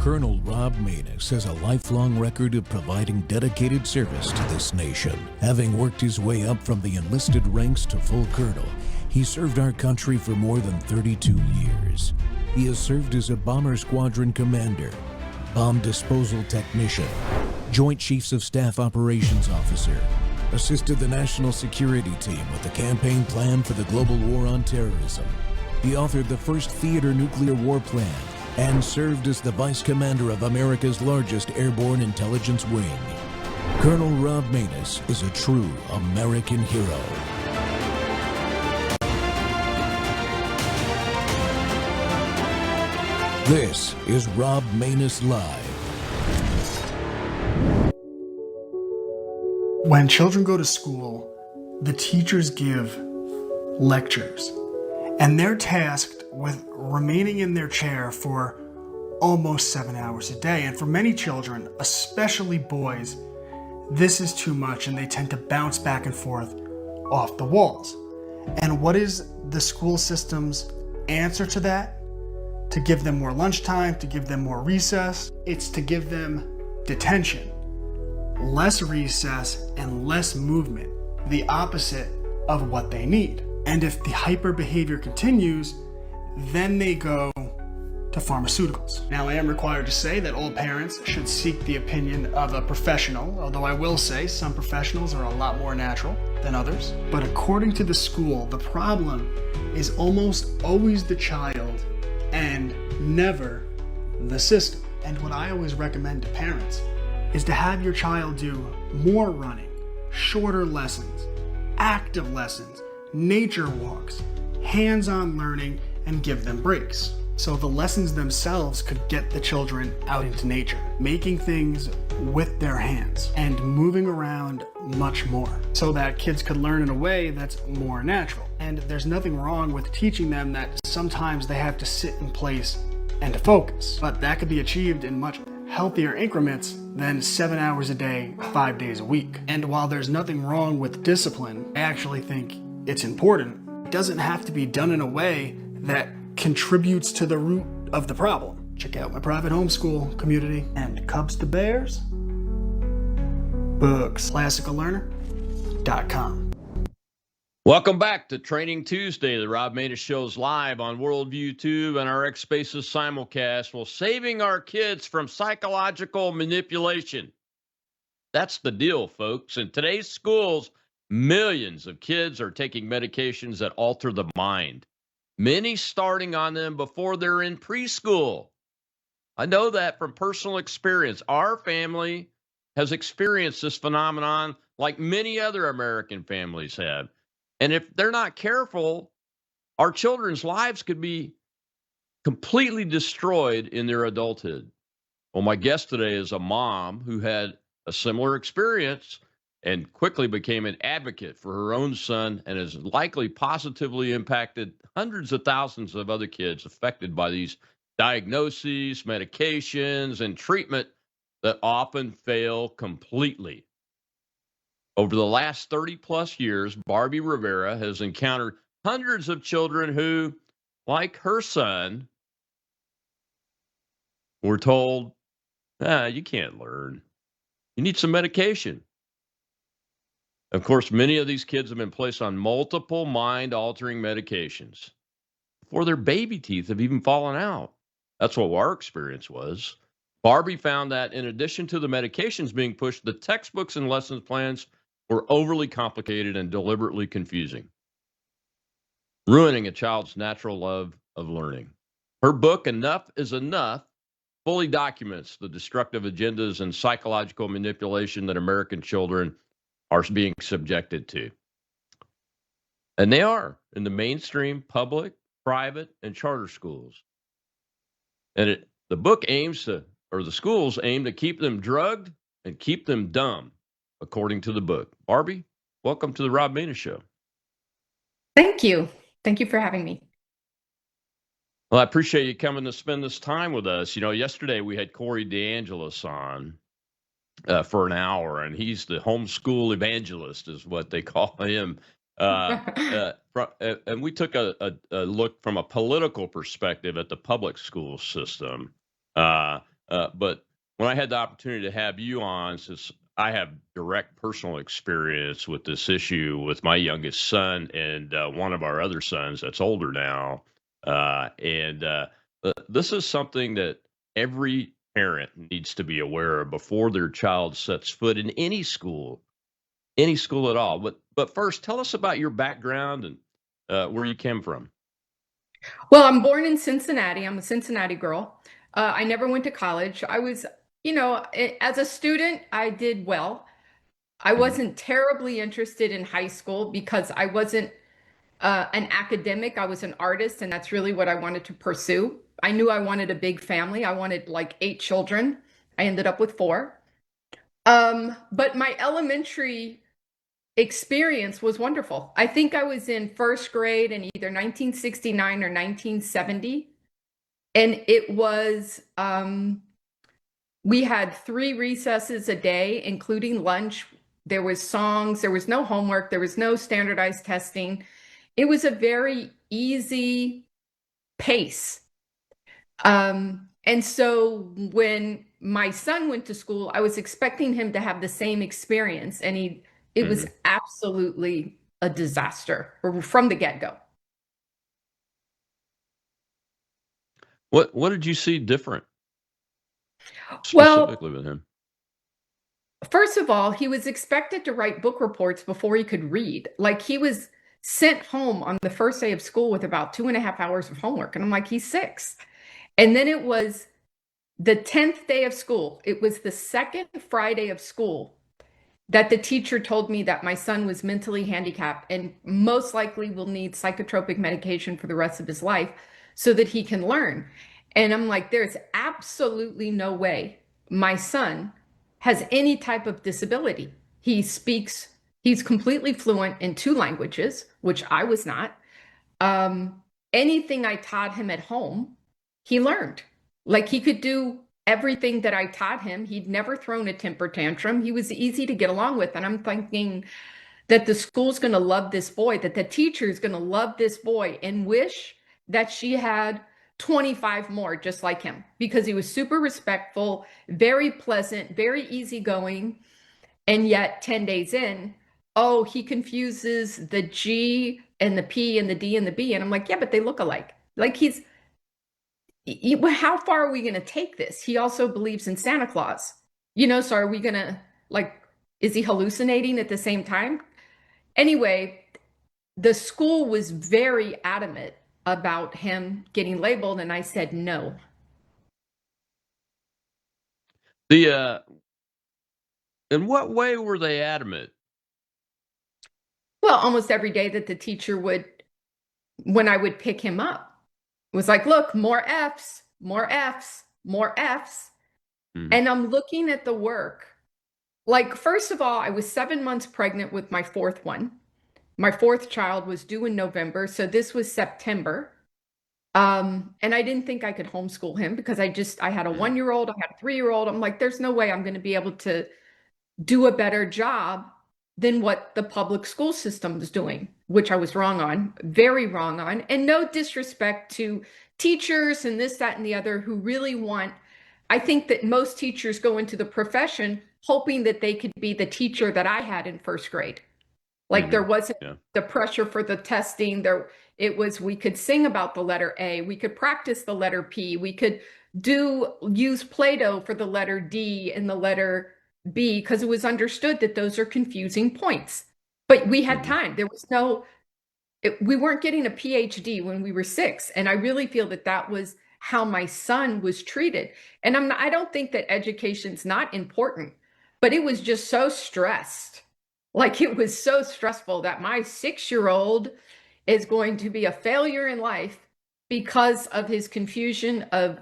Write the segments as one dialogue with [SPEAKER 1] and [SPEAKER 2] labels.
[SPEAKER 1] Colonel Rob Maness has a lifelong record of providing dedicated service to this nation. Having worked his way up from the enlisted ranks to full colonel, he served our country for more than 32 years. He has served as a bomber squadron commander, bomb disposal technician, Joint Chiefs of Staff Operations Officer, assisted the National Security Team with the campaign plan for the global war on terrorism. He authored the first theater nuclear war plan and served as the Vice Commander of America's largest airborne intelligence wing. Colonel Rob Maness is a true American hero. This is Rob Maness Live.
[SPEAKER 2] When children go to school, the teachers give lectures, and they're tasked with remaining in their chair for almost 7 hours a day. And for many children, especially boys, this is too much, and they tend to bounce back and forth off the walls. And what is the school system's answer to that? To give them more lunchtime, to give them more recess. It's to give them detention, less recess, and less movement, the opposite of what they need. And if the hyper behavior continues, then they go to pharmaceuticals. Now, I am required to say that all parents should seek the opinion of a professional, although I will say some professionals are a lot more natural than others. But according to the school, the problem is almost always the child and never the system. And what I always recommend to parents is to have your child do more running, shorter lessons, active lessons, nature walks, hands-on learning, and give them breaks. So the lessons themselves could get the children out into nature, making things with their hands and moving around much more so that kids could learn in a way that's more natural. And there's nothing wrong with teaching them that sometimes they have to sit in place and to focus, but that could be achieved in much healthier increments than 7 hours a day, 5 days a week. And while there's nothing wrong with discipline, I actually think it's important. It doesn't have to be done in a way that contributes to the root of the problem. Check out my private homeschool community and Cubs to Bears books, classicallearner.com.
[SPEAKER 3] Welcome back to Training Tuesday. The Rob Maness Show's live on Worldview Tube and our X Spaces simulcast. Well, saving our kids from psychological manipulation. That's the deal, folks. In today's schools, millions of kids are taking medications that alter the mind. Many starting on them before they're in preschool. I know that from personal experience. Our family has experienced this phenomenon like many other American families have. And if they're not careful, our children's lives could be completely destroyed in their adulthood. Well, my guest today is a mom who had a similar experience and quickly became an advocate for her own son and has likely positively impacted hundreds of thousands of other kids affected by these diagnoses, medications, and treatment that often fail completely. Over the last 30 plus years, Barbie Rivera has encountered hundreds of children who, like her son, were told, you can't learn. You need some medication. Of course, many of these kids have been placed on multiple mind-altering medications before their baby teeth have even fallen out. That's what our experience was. Barbie found that in addition to the medications being pushed, the textbooks and lesson plans were overly complicated and deliberately confusing, ruining a child's natural love of learning. Her book, Enough is Enough, fully documents the destructive agendas and psychological manipulation that American children are being subjected to. And they are in the mainstream public, private, and charter schools. And the book aims to, or the schools aim to keep them drugged and keep them dumb, according to the book. Barbie, welcome to the Rob Maness Show.
[SPEAKER 4] Thank you. Thank you for having me.
[SPEAKER 3] Well, I appreciate you coming to spend this time with us. You know, yesterday we had Corey DeAngelis on for an hour, and he's the homeschool evangelist is what they call him. And we took a look from a political perspective at the public school system. But when I had the opportunity to have you on, since I have direct personal experience with this issue with my youngest son and one of our other sons that's older now, and this is something that every parent needs to be aware of before their child sets foot in any school at all. But first, tell us about your background and where you came from.
[SPEAKER 4] Well, I'm born in Cincinnati. I'm a Cincinnati girl. I never went to college. I was, as a student, I did well. I
[SPEAKER 3] Hmm.
[SPEAKER 4] wasn't terribly interested in high school because I wasn't an academic. I was an artist, and that's really what I wanted to pursue. I knew I wanted a big family. I wanted like 8 children. I ended up with 4. But my elementary experience was wonderful. I think I was in first grade in either 1969 or 1970. And it was, we had 3 recesses a day, including lunch. There was songs, there was no homework, there was no standardized testing. It was a very easy pace. And so when my son went to school, I was expecting him to have the same experience, and it was
[SPEAKER 3] Hmm.
[SPEAKER 4] absolutely a disaster from the get-go.
[SPEAKER 3] What did you see different
[SPEAKER 4] Well,
[SPEAKER 3] specifically with him?
[SPEAKER 4] first of all, he was expected to write book reports before he could read. Like he was sent home on the first day of school with about 2.5 hours of homework. And I'm like, he's 6. And then it was the 10th day of school. It was the second Friday of school that the teacher told me that my son was mentally handicapped and most likely will need psychotropic medication for the rest of his life so that he can learn. And I'm like, there's absolutely no way my son has any type of disability. He speaks, he's completely fluent in 2 languages, which I was not. Um, Anything I taught him at home, he learned. Like he could do everything that I taught him. He'd never thrown a temper tantrum. He was easy to get along with. And I'm thinking that the school's going to love this boy, that the teacher is going to love this boy and wish that she had 25 more just like him because he was super respectful, very pleasant, very easygoing. And yet 10 days in, oh, he confuses the G and the P and the D and the B. And I'm like, yeah, but they look alike. Like how far are we going to take this? He also believes in Santa Claus. So are we going to, like, is he hallucinating at the same time? Anyway, the school was very adamant about him getting labeled, and I said no.
[SPEAKER 3] The In what way were they adamant?
[SPEAKER 4] Well, almost every day that the teacher would, when I would pick him up, was like, look, more F's, more F's, more F's.
[SPEAKER 3] Hmm.
[SPEAKER 4] And I'm looking at the work. Like, first of all, I was 7 months pregnant with my 4th one. My 4th child was due in November. So this was September. And I didn't think I could homeschool him because I had a
[SPEAKER 3] Hmm.
[SPEAKER 4] 1-year-old, I had a 3-year-old. I'm like, there's no way I'm going to be able to do a better job than what the public school system is doing, which I was wrong on, very wrong on. And no disrespect to teachers and this, that, and the other who really want. I think that most teachers go into the profession hoping that they could be the teacher that I had in first grade. Like
[SPEAKER 3] Hmm.
[SPEAKER 4] there wasn't
[SPEAKER 3] Yeah.
[SPEAKER 4] the pressure for the testing. It was, we could sing about the letter A, we could practice the letter P, we could use Play-Doh for the letter D and the letter B because it was understood that those are confusing points. But we had
[SPEAKER 3] Hmm.
[SPEAKER 4] time. There was no, we weren't getting a PhD when we were 6. And I really feel that that was how my son was treated. And I don't think that education's not important, but it was just so stressed. Like it was so stressful that my 6-year-old is going to be a failure in life because of his confusion of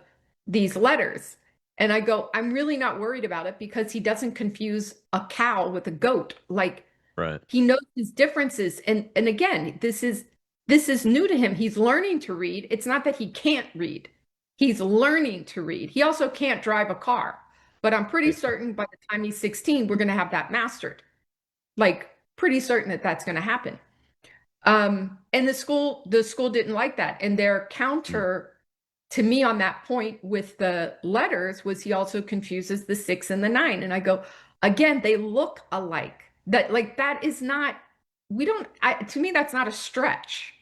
[SPEAKER 4] these letters. And I go, I'm really not worried about it because he doesn't confuse a cow with a goat. Like
[SPEAKER 3] Right.
[SPEAKER 4] he knows his differences. And again, this is new to him. He's learning to read. It's not that he can't read. He's learning to read. He also can't drive a car. But I'm pretty
[SPEAKER 3] Right.
[SPEAKER 4] certain by the time he's 16, we're going to have that mastered. Like pretty certain that that's going to happen. And the school didn't like that. And their
[SPEAKER 3] Mm.
[SPEAKER 4] counter to me on that point with the letters was he also confuses the 6 and the 9. And I go, again, they look alike. That like that is not, we don't, to me, that's not a stretch.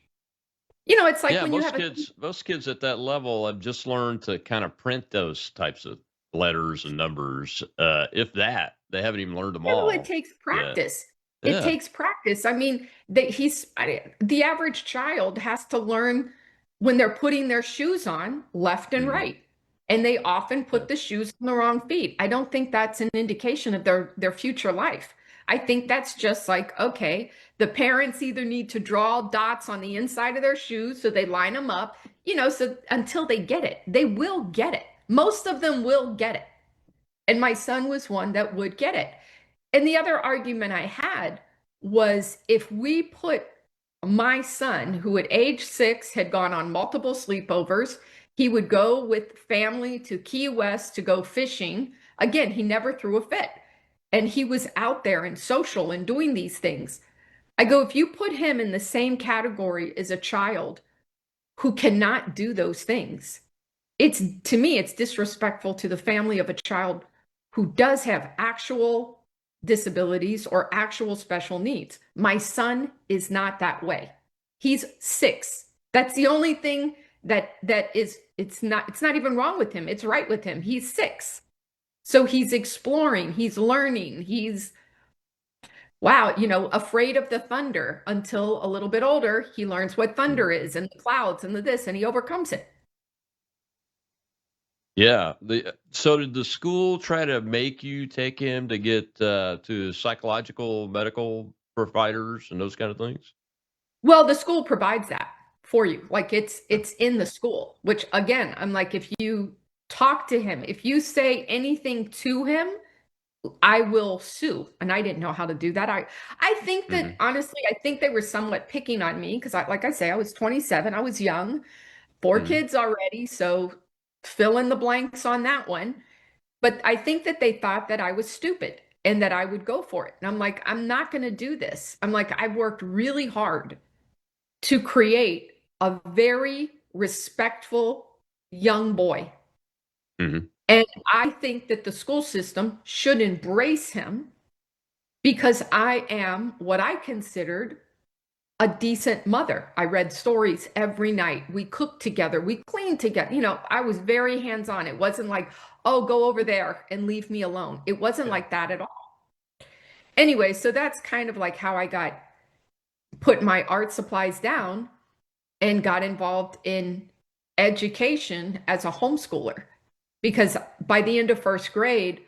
[SPEAKER 4] It's like
[SPEAKER 3] Yeah,
[SPEAKER 4] when you have a
[SPEAKER 3] most kids at that level have just learned to kind of print those types of letters and numbers. If that, they haven't even learned them
[SPEAKER 4] Yeah, well, it
[SPEAKER 3] all
[SPEAKER 4] takes
[SPEAKER 3] yet.
[SPEAKER 4] practice. It
[SPEAKER 3] Yeah.
[SPEAKER 4] takes practice. I mean, the average child has to learn when they're putting their shoes on left and
[SPEAKER 3] Hmm.
[SPEAKER 4] right. And they often
[SPEAKER 3] Yeah.
[SPEAKER 4] put the shoes on the wrong feet. I don't think that's an indication of their future life. I think that's just like, okay, the parents either need to draw dots on the inside of their shoes so they line them up, so until they get it, they will get it. Most of them will get it. And my son was one that would get it. And the other argument I had was if we put my son, who at age 6 had gone on multiple sleepovers, he would go with family to Key West to go fishing. Again, he never threw a fit. And he was out there and social and doing these things. I go, if you put him in the same category as a child who cannot do those things, it's to me, it's disrespectful to the family of a child who does have actual disabilities or actual special needs. My son is not that way. He's 6. That's the only thing that is it's not even wrong with him. It's right with him. He's 6. So he's exploring, he's learning, he's wow, afraid of the thunder until a little bit older, he learns what thunder is and the clouds and the this and he overcomes it.
[SPEAKER 3] Yeah. So did the school try to make you take him to get to psychological medical providers and those kind of things?
[SPEAKER 4] Well, the school provides that for you. Like it's in the school, which again, I'm like, if you talk to him, if you say anything to him, I will sue. And I didn't know how to do that. I think that
[SPEAKER 3] Hmm.
[SPEAKER 4] honestly, I think they were somewhat picking on me because like I say, I was 27, I was young, 4
[SPEAKER 3] Hmm.
[SPEAKER 4] kids already, so fill in the blanks on that one. But I think that they thought that I was stupid and that I would go for it. And I'm like, I'm not going to do this. I'm like, I've worked really hard to create a very respectful young boy.
[SPEAKER 3] Hmm.
[SPEAKER 4] And I think that the school system should embrace him because I am what I considered a decent mother. I read stories every night. We cooked together. We cleaned together. I was very hands on. It wasn't like, oh, go over there and leave me alone. It wasn't
[SPEAKER 2] Yeah.
[SPEAKER 4] like that at all. Anyway, so that's kind of like how I got put my art supplies down and got involved in education as a homeschooler because by the end of first grade,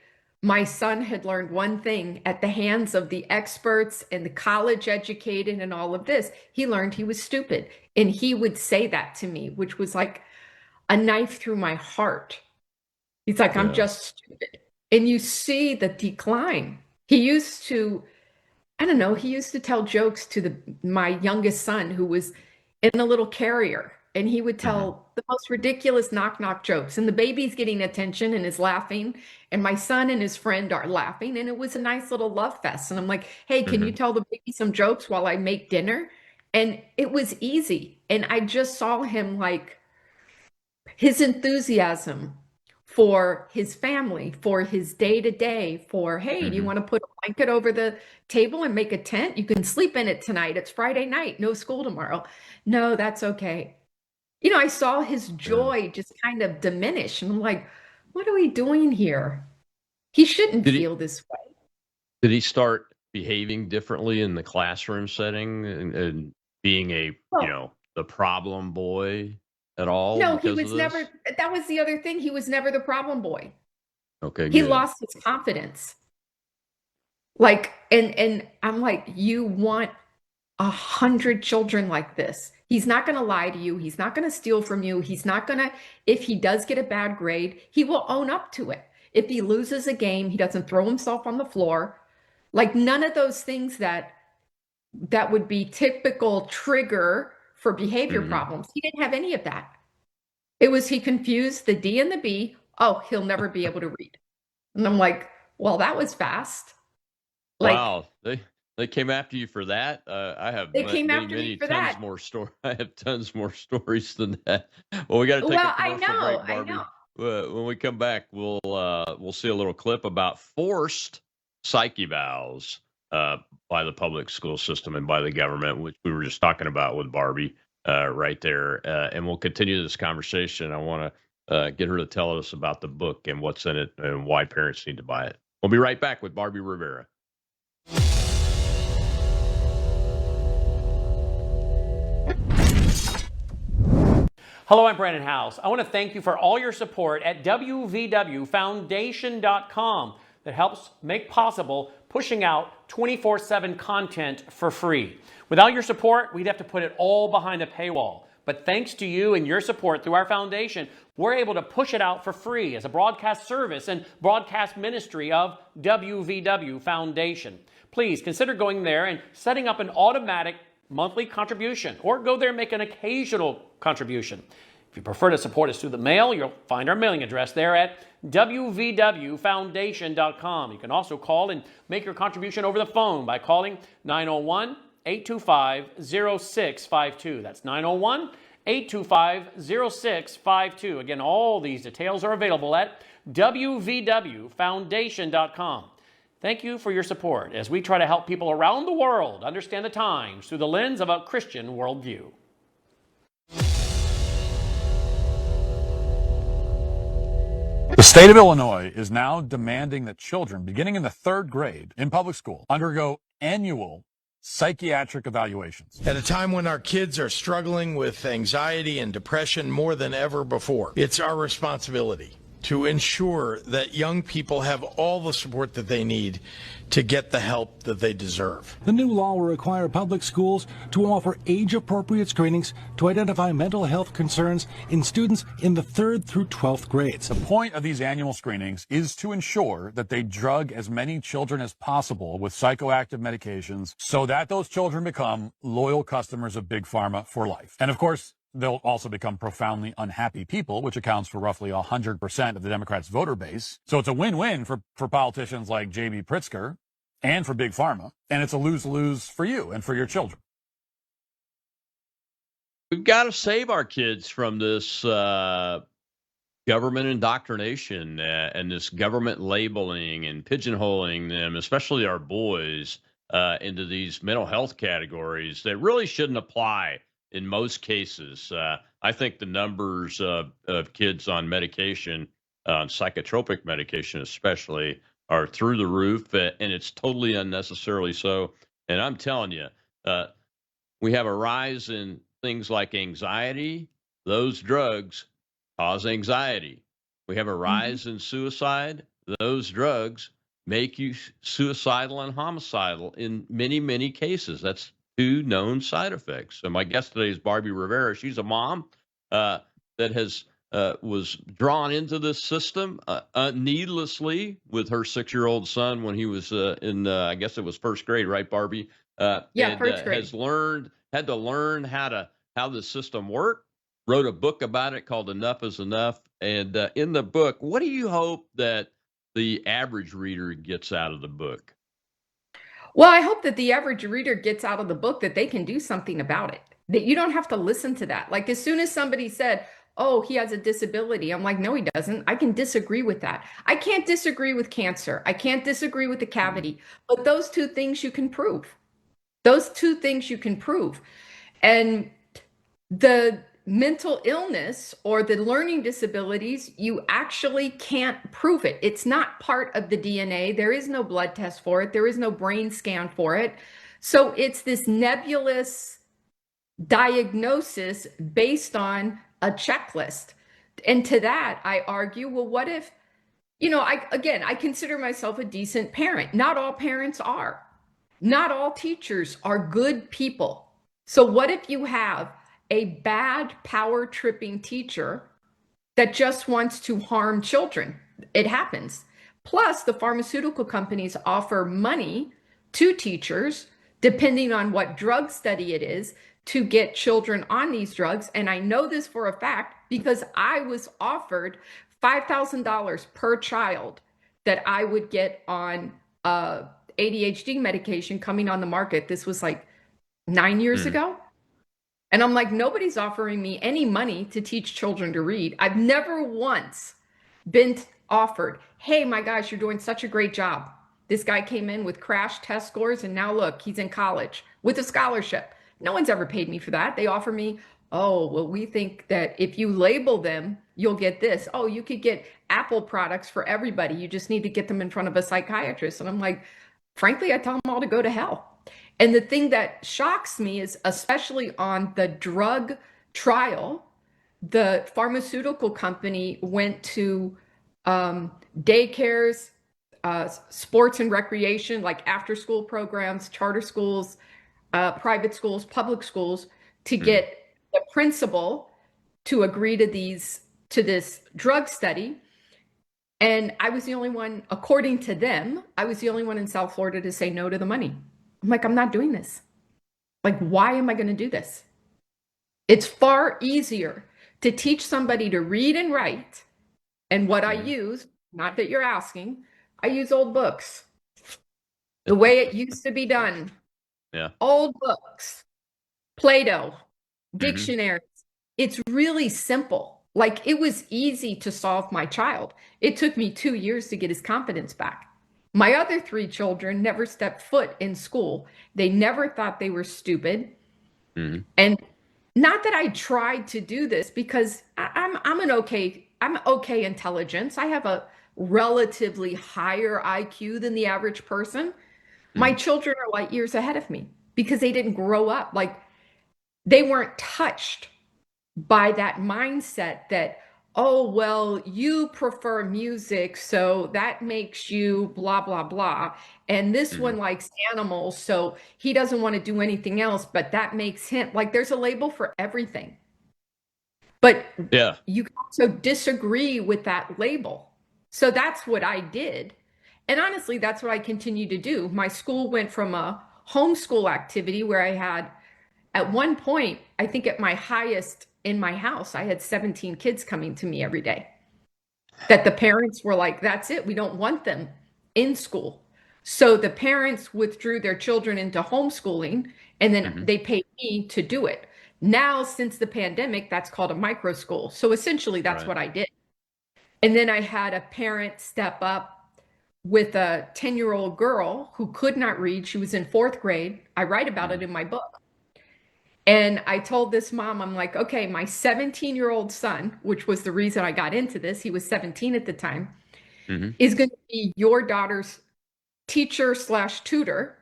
[SPEAKER 4] my son had learned one thing at the hands of the experts and the college educated and all of this. He learned he was stupid. And he would say that to me, which was like a knife through my heart. He's like, I'm
[SPEAKER 3] Yeah.
[SPEAKER 4] just stupid. And you see the decline. He used to I don't know. He used to tell jokes to my youngest son who was in a little carrier, and he would
[SPEAKER 3] Hmm.
[SPEAKER 4] tell the most ridiculous knock knock jokes. And the baby's getting attention and is laughing, and my son and his friend are laughing, and it was a nice little love fest. And I'm like, "Hey, can you
[SPEAKER 3] Hmm.
[SPEAKER 4] tell the baby some jokes while I make dinner?" And it was easy. And I just saw him like his enthusiasm for his family, for his day to day, for, hey, do you
[SPEAKER 3] Hmm.
[SPEAKER 4] want to put a blanket over the table and make a tent? You can sleep in it tonight. It's Friday night, no school tomorrow. No, that's okay. I saw his
[SPEAKER 3] Yeah.
[SPEAKER 4] joy just kind of diminish. And I'm like, what are we doing here? He shouldn't
[SPEAKER 3] Did he
[SPEAKER 4] feel this way.
[SPEAKER 3] did he start behaving differently in the classroom setting and being
[SPEAKER 4] Well,
[SPEAKER 3] the problem boy at all
[SPEAKER 4] no, he
[SPEAKER 3] because of
[SPEAKER 4] was never,
[SPEAKER 3] this?
[SPEAKER 4] that was the other thing. He was never the problem boy.
[SPEAKER 3] Okay,
[SPEAKER 4] He
[SPEAKER 3] good.
[SPEAKER 4] lost his confidence. Like, and I'm like, you want 100 children like this. He's not going to lie to you. He's not going to steal from you. He's not going to, if he does get a bad grade, he will own up to it. If he loses a game, he doesn't throw himself on the floor. Like none of those things that would be typical trigger for behavior
[SPEAKER 3] Hmm.
[SPEAKER 4] problems. He didn't have any of that. It was he confused the D and the B. Oh, he'll never be able to read. And I'm like, well, that was fast. Like,
[SPEAKER 3] Wow, They came after you for that? I have
[SPEAKER 4] They came
[SPEAKER 3] many,
[SPEAKER 4] after me
[SPEAKER 3] many
[SPEAKER 4] for
[SPEAKER 3] tons
[SPEAKER 4] that.
[SPEAKER 3] more story. I have tons more stories than that. Well, we got to take a
[SPEAKER 4] Well, I
[SPEAKER 3] commercial
[SPEAKER 4] know,
[SPEAKER 3] break,
[SPEAKER 4] I know.
[SPEAKER 3] Barbie. When we come back, we'll see a little clip about forced psyche evals by the public school system and by the government, which we were just talking about with Barbie right there. And we'll continue this conversation. I want to get her to tell us about the book and what's in it and why parents need to buy it. We'll be right back with Barbie Rivera.
[SPEAKER 5] Hello, I'm Brandon House. I want to thank you for all your support at wvwfoundation.com that helps make possible pushing out 24/7 content for free. Without your support, we'd have to put it all behind a paywall. But thanks to you and your support through our foundation, we're able to push it out for free as a broadcast service and broadcast ministry of WVW Foundation. Please consider going there and setting up an automatic monthly contribution, or go there and make an occasional contribution. If you prefer to support us through the mail, you'll find our mailing address there at wvwfoundation.com. You can also call and make your contribution over the phone by calling 901-825-0652. That's 901-825-0652. Again, all these details are available at wvwfoundation.com. Thank you for your support as we try to help people around the world understand the times through the lens of a Christian worldview.
[SPEAKER 6] The state of Illinois is now demanding that children beginning in the 3rd grade in public school undergo annual psychiatric evaluations.
[SPEAKER 7] At a time when our kids are struggling with anxiety and depression more than ever before, it's our responsibility to ensure that young people have all the support that they need to get the help that they deserve.
[SPEAKER 8] The new law will require public schools to offer age-appropriate screenings to identify mental health concerns in students in the 3rd through 12th grades.
[SPEAKER 6] The point of these annual screenings is to ensure that they drug as many children as possible with psychoactive medications so that those children become loyal customers of Big Pharma for life. And of course, they'll also become profoundly unhappy people, which accounts for roughly 100% of the Democrats' voter base. So it's a win-win for politicians like J.B. Pritzker and for Big Pharma, and it's a lose-lose for you and for your children.
[SPEAKER 3] We've got to save our kids from this government indoctrination and this government labeling and pigeonholing them, especially our boys, into these mental health categories that really shouldn't apply in most cases. I think the numbers of kids on medication, on psychotropic medication especially, are through the roof, and it's totally unnecessarily so. And I'm telling you, we have a rise in things like anxiety. Those drugs cause anxiety. We have a rise in suicide. Those drugs make you suicidal and homicidal in many, many cases. That's 2 known side effects. So my guest today is Barbie Rivera. She's a mom that has was drawn into this system needlessly with her 6-year-old son when he was in, I guess it was 1st grade, right, Barbie?
[SPEAKER 4] Yeah,
[SPEAKER 3] and,
[SPEAKER 4] 1st grade.
[SPEAKER 3] had to learn how the system worked. Wrote a book about it called Enough is Enough. And in the book, what do you hope that the average reader gets out of the book?
[SPEAKER 4] Well, I hope that the average reader gets out of the book that they can do something about it, that you don't have to listen to that. Like, as soon as somebody said, oh, he has a disability, I'm like, no, he doesn't. I can disagree with that. I can't disagree with cancer. I can't disagree with the cavity, but those 2 things you can prove. Those 2 things you can prove. And the mental illness or the learning disabilities, you actually can't prove it. It's not part of the DNA. There is no blood test for it. There is no brain scan for it. So it's this nebulous diagnosis based on a checklist. And to that, I argue, well, what if, I consider myself a decent parent. Not all parents are. Not all teachers are good people. So what if you have a bad power tripping teacher that just wants to harm children? It happens. Plus, the pharmaceutical companies offer money to teachers, depending on what drug study it is, to get children on these drugs. And I know this for a fact because I was offered $5,000 per child that I would get on ADHD medication coming on the market. This was like 9 years
[SPEAKER 3] Mhm.
[SPEAKER 4] ago. And I'm like, nobody's offering me any money to teach children to read. I've never once been offered, hey, my gosh, you're doing such a great job. This guy came in with crash test scores, and now look, he's in college with a scholarship. No one's ever paid me for that. They offer me, oh, well, we think that if you label them, you'll get this. Oh, you could get Apple products for everybody. You just need to get them in front of a psychiatrist. And I'm like, frankly, I tell them all to go to hell. And the thing that shocks me is, especially on the drug trial, the pharmaceutical company went to daycares, sports and recreation, like after school programs, charter schools, private schools, public schools, to get the principal to agree to this drug study. And I was the only one, according to them, I was the only one in South Florida to say no to the money. I'm like, I'm not doing this. Like, why am I going to do this? It's far easier to teach somebody to read and write. And what I use, not that you're asking, I use old books. The way it used to be done.
[SPEAKER 3] Yeah.
[SPEAKER 4] Old books, Plato, dictionaries. It's really simple. Like, it was easy to solve my child. It took me 2 years to get his confidence back. My other 3 children never stepped foot in school. They never thought they were stupid. And not that I tried to do this, because I'm okay intelligence. I have a relatively higher IQ than the average person. My children are light years ahead of me because they didn't grow up. Like, they weren't touched by that mindset that, oh, well, you prefer music, so that makes you blah, blah, blah. And this one likes animals, so he doesn't want to do anything else, but that makes him, like, there's a label for everything. But
[SPEAKER 3] Yeah.
[SPEAKER 4] you can also disagree with that label. So that's what I did. And honestly, that's what I continue to do. My school went from a homeschool activity where I had, at one point, I think at my highest in my house, I had 17 kids coming to me every day. That the parents were like, that's it, we don't want them in school. So the parents withdrew their children into homeschooling, and then they paid me to do it. Now, since the pandemic, that's called a micro school. So essentially, that's what I did. And then I had a parent step up with a 10-year-old girl who could not read. She was in 4th grade. I write about it in my book. And I told this mom, I'm like, okay, my 17-year-old son, which was the reason I got into this, he was 17 at the time, is going to be your daughter's teacher / tutor.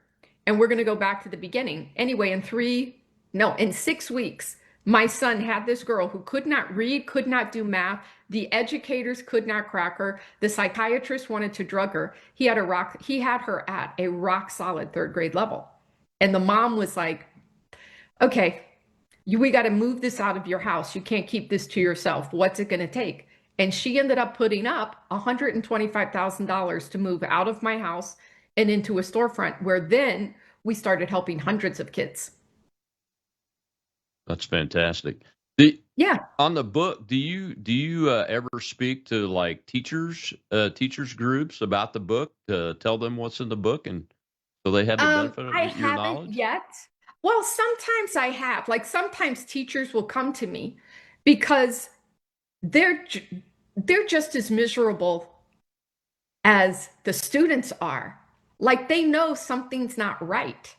[SPEAKER 4] And we're going to go back to the beginning. Anyway, in 6 weeks, my son had this girl who could not read, could not do math. The educators could not crack her. The psychiatrist wanted to drug her. He had her at a rock solid 3rd grade level. And the mom was like, okay, we got to move this out of your house. You can't keep this to yourself. What's it going to take? And she ended up putting up $125,000 to move out of my house and into a storefront, where then we started helping hundreds of kids.
[SPEAKER 3] That's fantastic.
[SPEAKER 4] Yeah.
[SPEAKER 3] On the book, do you ever speak to like teachers groups about the book to tell them what's in the book, and so they have the benefit of
[SPEAKER 4] I
[SPEAKER 3] your
[SPEAKER 4] haven't
[SPEAKER 3] knowledge?
[SPEAKER 4] yet. Well, sometimes I have. Like, sometimes teachers will come to me because they're just as miserable as the students are. Like, they know something's not right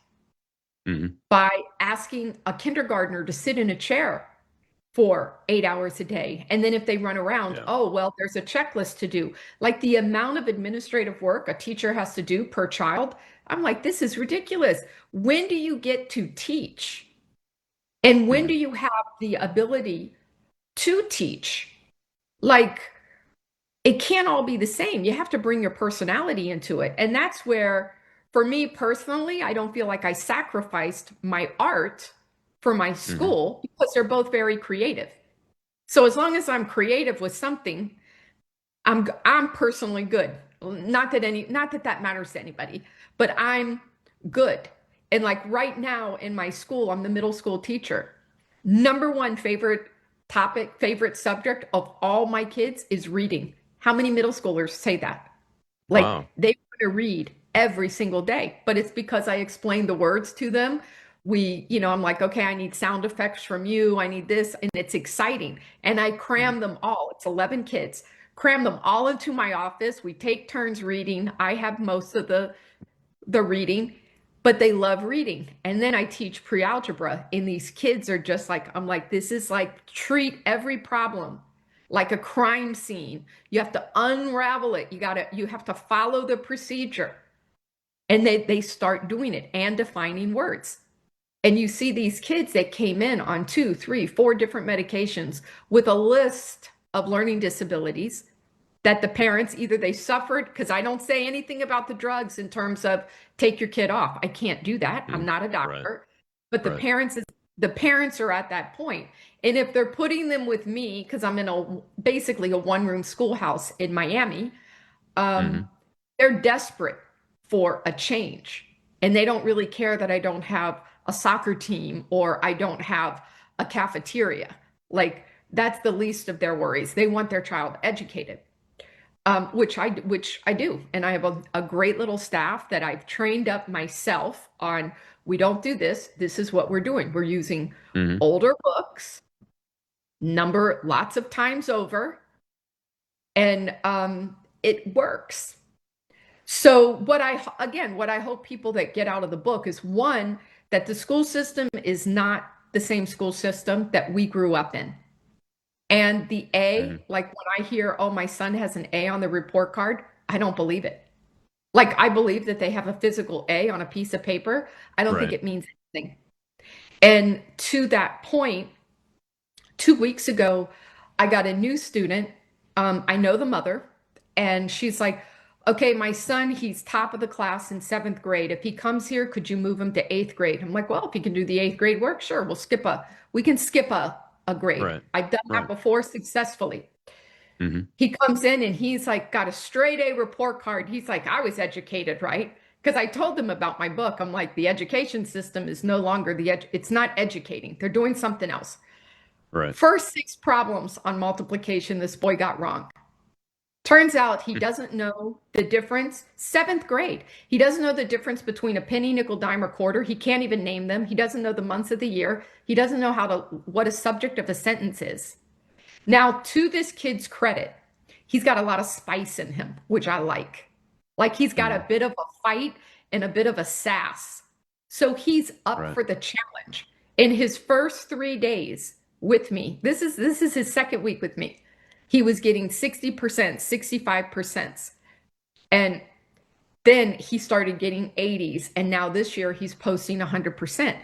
[SPEAKER 4] by asking a kindergartner to sit in a chair for 8 hours a day. And then if they run around, oh, well, there's a checklist to do. Like, the amount of administrative work a teacher has to do per child, I'm like, this is ridiculous. When do you get to teach? And when do you have the ability to teach? Like, it can't all be the same. You have to bring your personality into it. And that's where, for me personally, I don't feel like I sacrificed my art for my school, because they're both very creative. So as long as I'm creative with something, I'm personally good. Not that matters to anybody, but I'm good. And like right now in my school, I'm the middle school teacher. #1 favorite subject of all my kids is reading. How many middle schoolers say that? Like,
[SPEAKER 3] Wow.
[SPEAKER 4] they want to read every single day, but it's because I explain the words to them. I'm like, okay, I need sound effects from you. I need this. And it's exciting. And I cram them all. It's 11 kids, cram them all into my office. We take turns reading. I have most of the reading, but they love reading. And then I teach pre-algebra, and these kids are just like, I'm like, this is like, treat every problem like a crime scene. You have to unravel it. You have to follow the procedure. And they start doing it and defining words. And you see these kids that came in on 2, 3, 4 different medications with a list of learning disabilities that the parents, either they suffered, because I don't say anything about the drugs in terms of take your kid off. I can't do that. I'm not a doctor. But the parents are at that point. And if they're putting them with me, because I'm in basically a one-room schoolhouse in Miami, they're desperate for a change. And they don't really care that I don't have a soccer team or I don't have a cafeteria. Like, that's the least of their worries. They want their child educated, which I do. And I have a great little staff that I've trained up myself on. We don't do this. This is what we're doing. We're using older books, lots of times over, and it works. So what I hope people that get out of the book is, one, that the school system is not the same school system that we grew up in. And the A, like when I hear, oh, my son has an A on the report card, I don't believe it. Like, I believe that they have a physical A on a piece of paper. I don't think it means anything. And to that point, 2 weeks ago, I got a new student. I know the mother, and she's like, okay, my son, he's top of the class in 7th grade. If he comes here, could you move him to 8th grade? I'm like, well, if he can do the 8th grade work, sure, we can skip a grade. I've done that before successfully. He comes in and he's like, got a straight A report card. He's like, I was educated, right? Because I told him about my book. I'm like, the education system is no longer it's not educating. They're doing something else. First 6 problems on multiplication, this boy got wrong. Turns out he doesn't know the difference. 7th grade. He doesn't know the difference between a penny, nickel, dime, or quarter. He can't even name them. He doesn't know the months of the year. He doesn't know what a subject of a sentence is. Now, to this kid's credit, he's got a lot of spice in him, which I like. Like, he's got a bit of a fight and a bit of a sass. So he's up for the challenge. In his first 3 days with me, this is his 2nd week with me, he was getting 60%, 65%. And then he started getting 80s. And now this year he's posting 100%.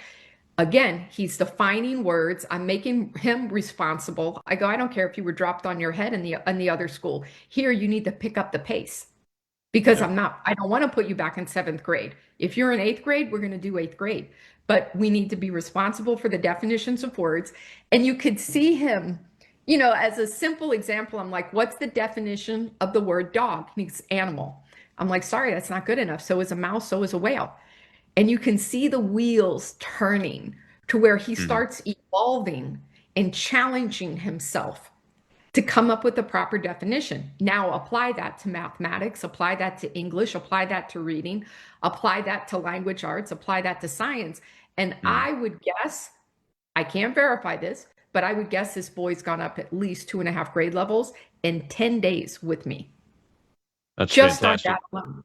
[SPEAKER 4] Again, he's defining words. I'm making him responsible. I go, I don't care if you were dropped on your head in the other school. Here, you need to pick up the pace, because I don't want to put you back in 7th grade. If you're in 8th grade, we're going to do 8th grade. But we need to be responsible for the definitions of words. And you could see him, as a simple example, I'm like, what's the definition of the word dog? He's animal. I'm like, sorry, that's not good enough. So is a mouse, so is a whale. And you can see the wheels turning to where he starts evolving and challenging himself to come up with the proper definition. Now apply that to mathematics, apply that to English, apply that to reading, apply that to language arts, apply that to science. And I would guess, I can't verify this, but I would guess this boy's gone up at least 2.5 grade levels in 10 days with me.
[SPEAKER 3] That's
[SPEAKER 4] just
[SPEAKER 3] fantastic.
[SPEAKER 4] on that alone.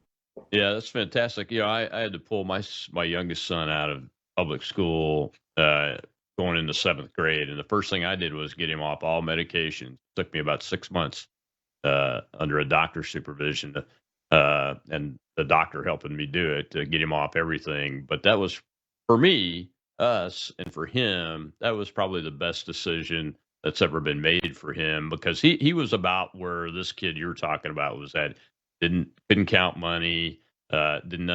[SPEAKER 3] Yeah, that's fantastic. I had to pull my youngest son out of public school going into 7th grade, and the first thing I did was get him off all medications. It took me about 6 months under a doctor's supervision, and the doctor helping me do it to get him off everything. But that was, for me, us, and for him, that was probably the best decision that's ever been made for him, because he was about where this kid you're talking about was at. Couldn't count money, didn't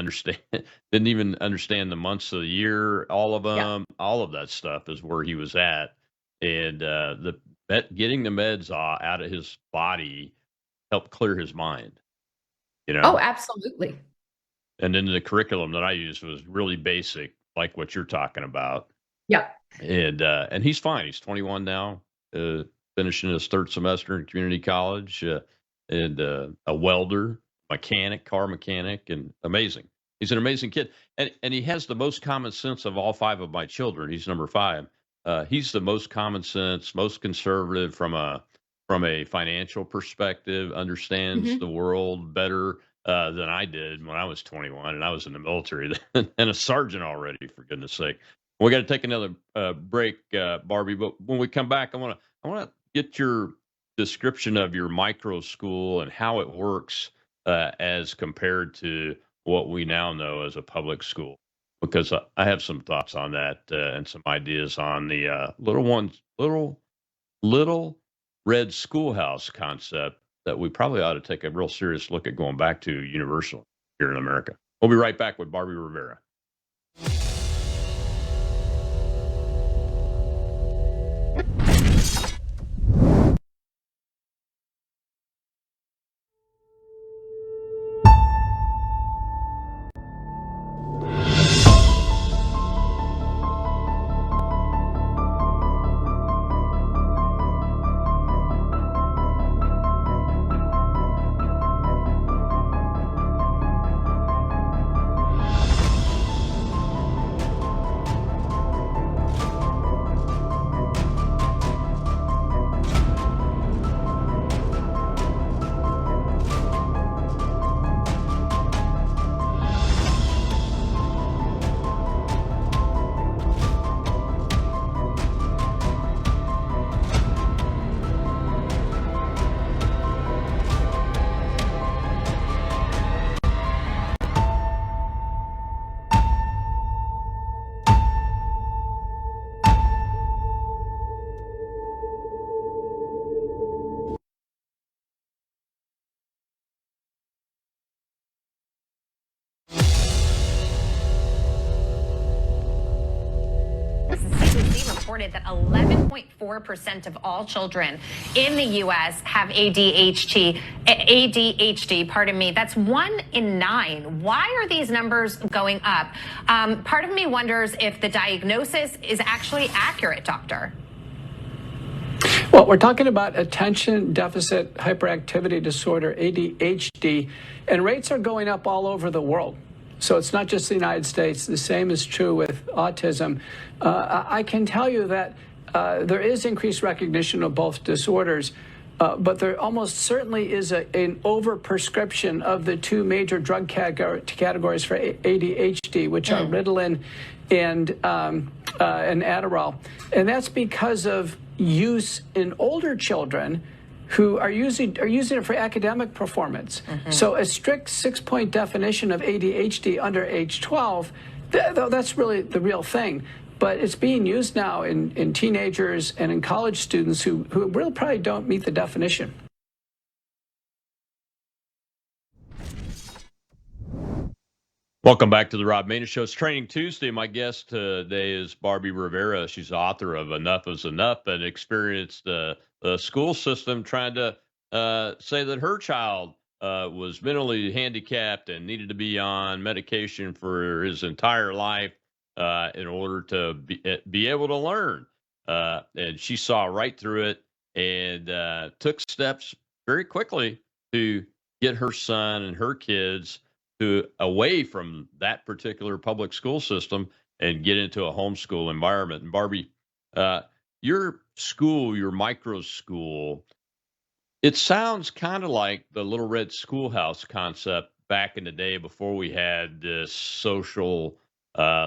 [SPEAKER 3] even understand the months of the year, all of them, all of that stuff is where he was at. And getting the meds out of his body helped clear his mind.
[SPEAKER 4] Oh, absolutely.
[SPEAKER 3] And then the curriculum that I used was really basic, like what you're talking about.
[SPEAKER 4] Yeah.
[SPEAKER 3] And he's fine. He's 21 now, finishing his 3rd semester in community college, and a welder. car mechanic, and amazing. He's an amazing kid, and he has the most common sense of all five of my children. He's number five. He's the most common sense, most conservative from a financial perspective. Understands the world better than I did when I was 21, and I was in the military then, and a sergeant already. For goodness sake, we got to take another break, Barbie. But when we come back, I want to get your description of your micro school and how it works as compared to what we now know as a public school, because I have some thoughts on that and some ideas on the little red schoolhouse concept that we probably ought to take a real serious look at going back to universal here in America. We'll be right back with Barbie Rivera.
[SPEAKER 9] CDC reported that 11.4% of all children in the U.S. have ADHD, pardon me. That's 1 in 9. Why are these numbers going up? Part of me wonders if the diagnosis is actually accurate, doctor.
[SPEAKER 10] Well, we're talking about attention deficit hyperactivity disorder, ADHD, and rates are going up all over the world. So it's not just the United States. The same is true with autism. I can tell you that there is increased recognition of both disorders, but there almost certainly is an overprescription of the two major drug categories for ADHD, which are Ritalin and Adderall. And that's because of use in older children who are using it for academic performance. So a strict 6-point definition of ADHD under age 12, that's really the real thing. But it's being used now in teenagers and in college students who really probably don't meet the definition.
[SPEAKER 3] Welcome back to the Rob Maness Show. It's Training Tuesday. My guest today is Barbie Rivera. She's the author of Enough is Enough and experienced the school system trying to say that her child was mentally handicapped and needed to be on medication for his entire life in order to be able to learn. And she saw right through it and took steps very quickly to get her son and her kids away from that particular public school system and get into a homeschool environment. And Barbie, your school, your micro school, it sounds kind of like the Little Red Schoolhouse concept back in the day before we had this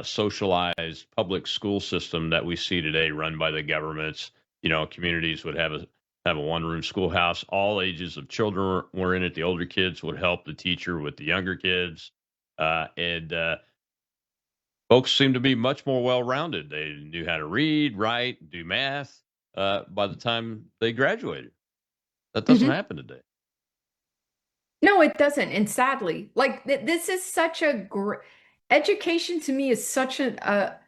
[SPEAKER 3] socialized public school system that we see today, run by the governments. You know, communities would have a one-room schoolhouse. All ages of children were in it. The older kids would help the teacher with the younger kids. And folks seem to be much more well-rounded. They knew how to read, write, do math by the time they graduated. That doesn't happen today.
[SPEAKER 4] No, it doesn't. And sadly, like this is such a education to me is such a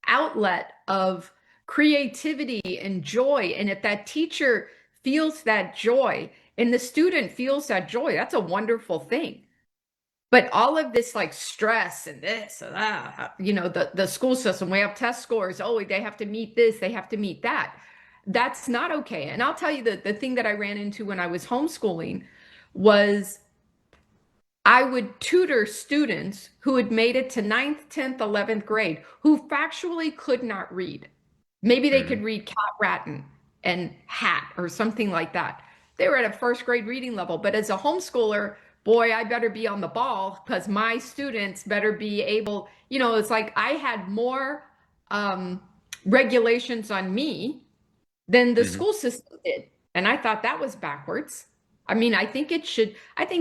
[SPEAKER 4] outlet of creativity and joy. And if that teacher feels that joy and the student feels that joy, that's a wonderful thing. But all of this like stress and this, the school system, we have test scores. Oh, they have to meet this, they have to meet that. That's not okay. And I'll tell you the thing that I ran into when I was homeschooling was I would tutor students who had made it to ninth, 10th, 11th grade who factually could not read. Maybe they could read cat, rat, and hat or something like that. They were at a first grade reading level. But as a homeschooler, boy, I better be on the ball because my students better be able, it's like I had more regulations on me than the school system did. And I thought that was backwards. I mean, I think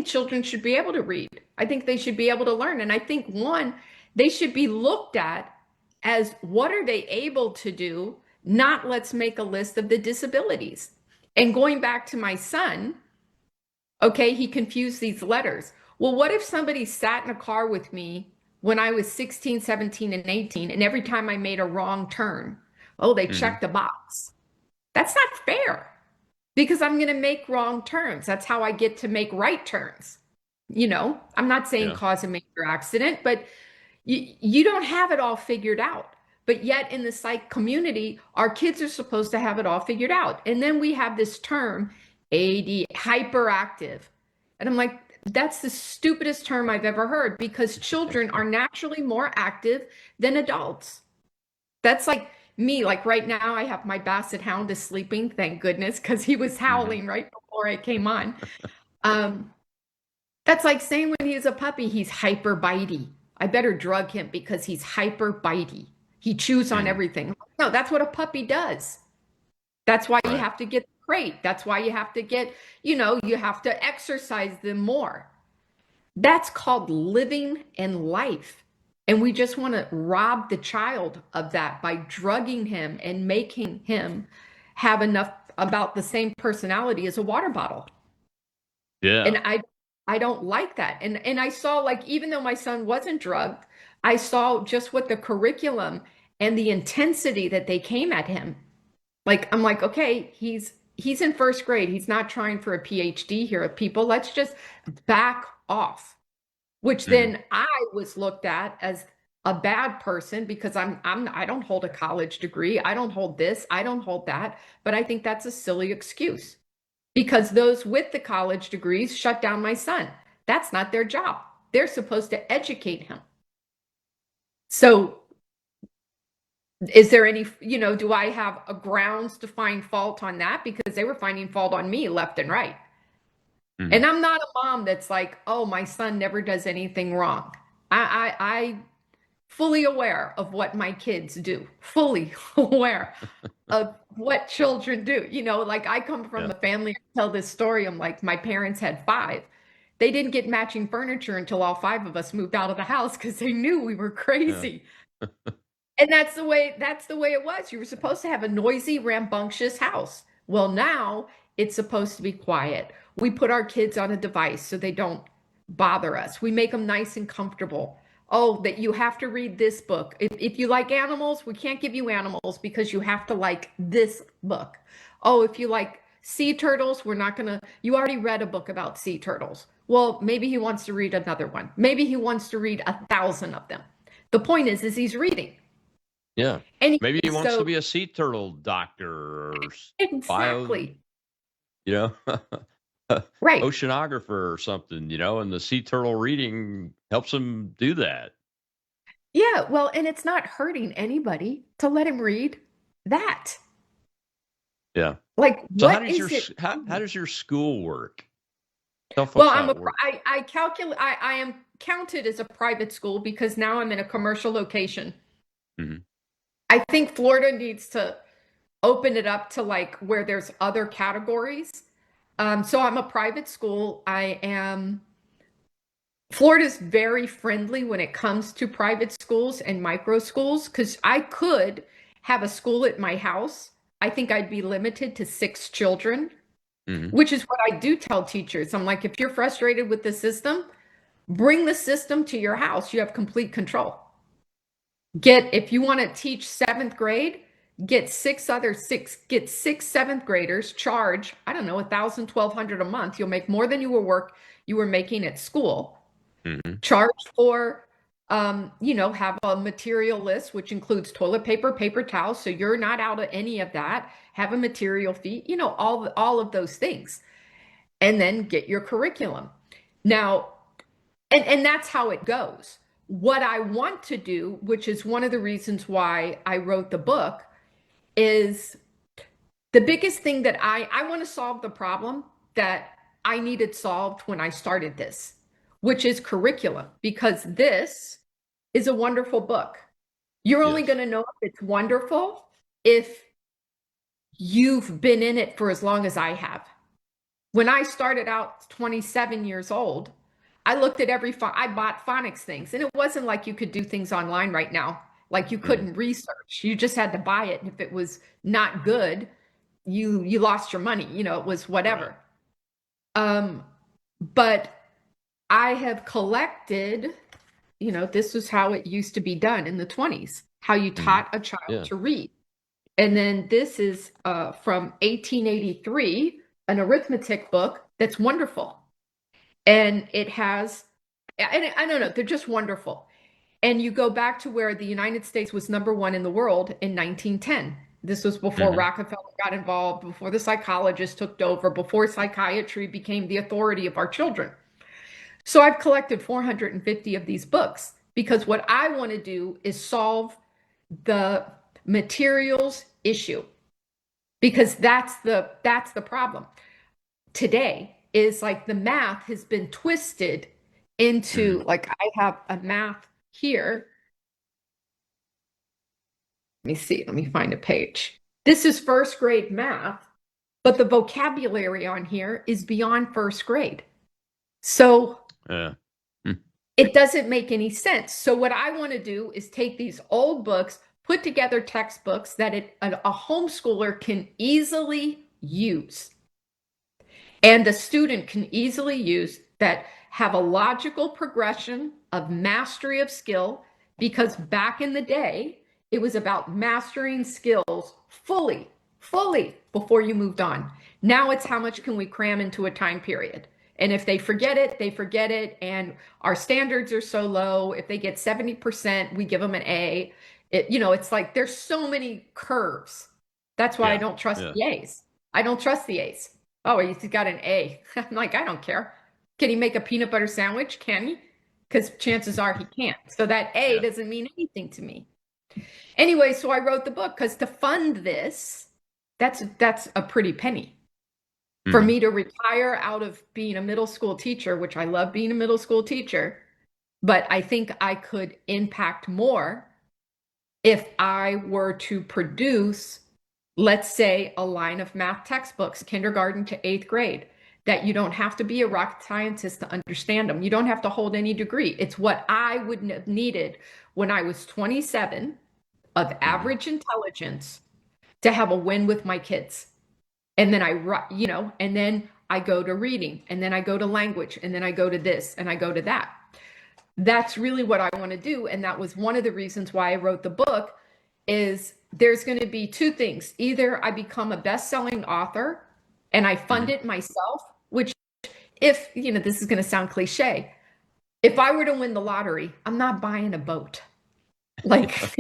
[SPEAKER 4] children should be able to read. I think they should be able to learn. And I think they should be looked at as what are they able to do, not let's make a list of the disabilities. And going back to my son, okay, he confused these letters. Well, what if somebody sat in a car with me when I was 16, 17, and 18, and every time I made a wrong turn, they checked a box? That's not fair because I'm going to make wrong turns. That's how I get to make right turns. I'm not saying cause a major accident, but you don't have it all figured out. But yet in the psych community, our kids are supposed to have it all figured out. And then we have this term, AD, hyperactive. And I'm like, that's the stupidest term I've ever heard because children are naturally more active than adults. That's like me. Like right now, I have my basset hound is sleeping, thank goodness, because he was howling right before I came on. That's like saying when he's a puppy, he's hyper bitey. I better drug him because he's hyper bitey. He chews on everything. No, that's what a puppy does. That's why you have to get the crate. That's why you have to get, you have to exercise them more. That's called living in life. And we just want to rob the child of that by drugging him and making him have enough about the same personality as a water bottle.
[SPEAKER 3] Yeah.
[SPEAKER 4] And I don't like that. And I saw, like, even though my son wasn't drugged, I saw just what the curriculum and the intensity that they came at him. Like, I'm like, okay, he's in first grade. He's not trying for a PhD here. People, let's just back off. Which then I was looked at as a bad person because I don't hold a college degree. I don't hold this. I don't hold that. But I think that's a silly excuse because those with the college degrees shut down my son. That's not their job. They're supposed to educate him. So is there any, do I have a grounds to find fault on that? Because they were finding fault on me left and right. And I'm not a mom that's like, oh, my son never does anything wrong. I fully aware of what my kids do, fully aware of what children do. Like I come from a family, I tell this story. I'm like, my parents had 5. They didn't get matching furniture until all 5 of us moved out of the house because they knew we were crazy. And that's the way it was. You were supposed to have a noisy, rambunctious house. Well, now it's supposed to be quiet. We put our kids on a device so they don't bother us. We make them nice and comfortable. Oh, that you have to read this book. If you like animals, we can't give you animals because you have to like this book. Oh, if you like sea turtles, we're not going to, you already read a book about sea turtles. Well, maybe he wants to read another one. Maybe he wants to read 1,000 of them. The point is he's reading.
[SPEAKER 3] Yeah.
[SPEAKER 4] And
[SPEAKER 3] maybe he wants to be a sea turtle doctor or
[SPEAKER 4] exactly.
[SPEAKER 3] Right. Oceanographer or something, and the sea turtle reading helps him do that.
[SPEAKER 4] Yeah, well, and it's not hurting anybody to let him read that.
[SPEAKER 3] Yeah.
[SPEAKER 4] Like,
[SPEAKER 3] so
[SPEAKER 4] what is
[SPEAKER 3] how does your school work?
[SPEAKER 4] Well, I calculate. I am counted as a private school because now I'm in a commercial location. I think Florida needs to open it up to like where there's other categories. So I'm a private school. Florida's very friendly when it comes to private schools and micro schools because I could have a school at my house. I think I'd be limited to 6 children, which is what I do tell teachers. I'm like, if you're frustrated with the system, bring the system to your house. You have complete control. If you want to teach 7th grade, get 6 7th graders, charge, I don't know, $1,000, $1,200 a month. You'll make more than you were making at school. Charge for, have a material list, which includes toilet paper, paper towels. So you're not out of any of that. Have a material fee, all of those things. And then get your curriculum. Now, And that's how it goes. What I want to do, which is one of the reasons why I wrote the book, is the biggest thing that I want to solve the problem that I needed solved when I started this, which is curriculum, because this is a wonderful book. You're only going to know if it's wonderful if you've been in it for as long as I have. When I started out 27 years old, I looked at I bought phonics things, and it wasn't like you could do things online right now. Like you couldn't research. You just had to buy it. And if it was not good, you lost your money. You know, it was whatever. But I have collected, you know, this was how it used to be done in the 20s, how you taught a child to read. And then this is from 1883, an arithmetic book that's wonderful. And it has, and I don't know, they're just wonderful. And you go back to where the United States was #1 in the world in 1910. This was before Rockefeller got involved, before the psychologists took over, before psychiatry became the authority of our children. So I've collected 450 of these books because what I want to do is solve the materials issue, because that's the problem today. Is like the math has been twisted into, like, I have a math here. Let me see, let me find a page. This is first grade math, but the vocabulary on here is beyond first grade. So it doesn't make any sense. So what I want to do is take these old books, put together textbooks that a homeschooler can easily use. And the student can easily use, that have a logical progression of mastery of skill, because back in the day, it was about mastering skills fully before you moved on. Now it's how much can we cram into a time period? And if they forget it, they forget it. And our standards are so low. If they get 70%, we give them an A. It's like there's so many curves. That's why I don't trust the A's. I don't trust the A's. Oh, he's got an A. I'm like, I don't care. Can he make a peanut butter sandwich? Can he? Because chances are he can't. So that A doesn't mean anything to me. Anyway, so I wrote the book because to fund this, that's a pretty penny. For me to retire out of being a middle school teacher, which I love being a middle school teacher, but I think I could impact more if I were to produce, let's say, a line of math textbooks, kindergarten to 8th grade, that you don't have to be a rocket scientist to understand them. You don't have to hold any degree. It's what I would have needed when I was 27 of average intelligence to have a win with my kids. And then and then I go to reading, and then I go to language, and then I go to this, and I go to that. That's really what I want to do. And that was one of the reasons why I wrote the book, is there's going to be two things. Either I become a best-selling author and I fund it myself, which, if, this is going to sound cliche, if I were to win the lottery, I'm not buying a boat. Like,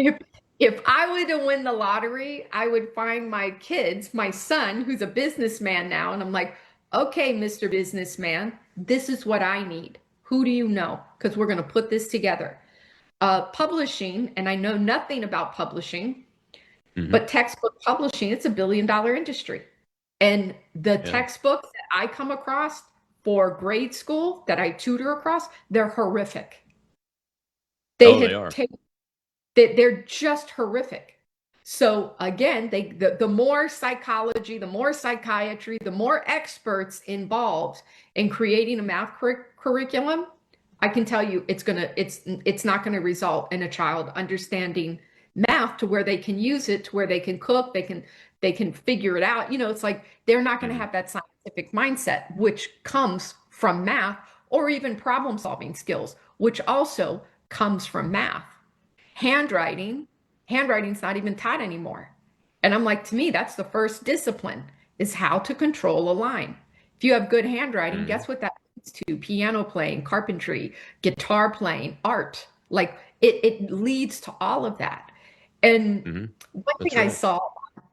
[SPEAKER 4] if I were to win the lottery, I would find my kids, my son, who's a businessman now, and I'm like, okay, Mr. Businessman, this is what I need. Who do you know? Because we're going to put this together. Publishing, and I know nothing about publishing, but textbook publishing, it's $1 billion industry. And the textbooks that I come across for grade school that I tutor across, they're horrific. They are. They're just horrific. So again, the more psychology, the more psychiatry, the more experts involved in creating a math curriculum, I can tell you it's not going to result in a child understanding math to where they can use it, to where they can cook, they can figure it out. It's like they're not going to have that scientific mindset, which comes from math, or even problem solving skills, which also comes from math. Handwriting's not even taught anymore. And I'm like, to me, that's the first discipline, is how to control a line. If you have good handwriting, guess what that leads to? Piano playing, carpentry, guitar playing, art. Like it leads to all of that. And one thing I saw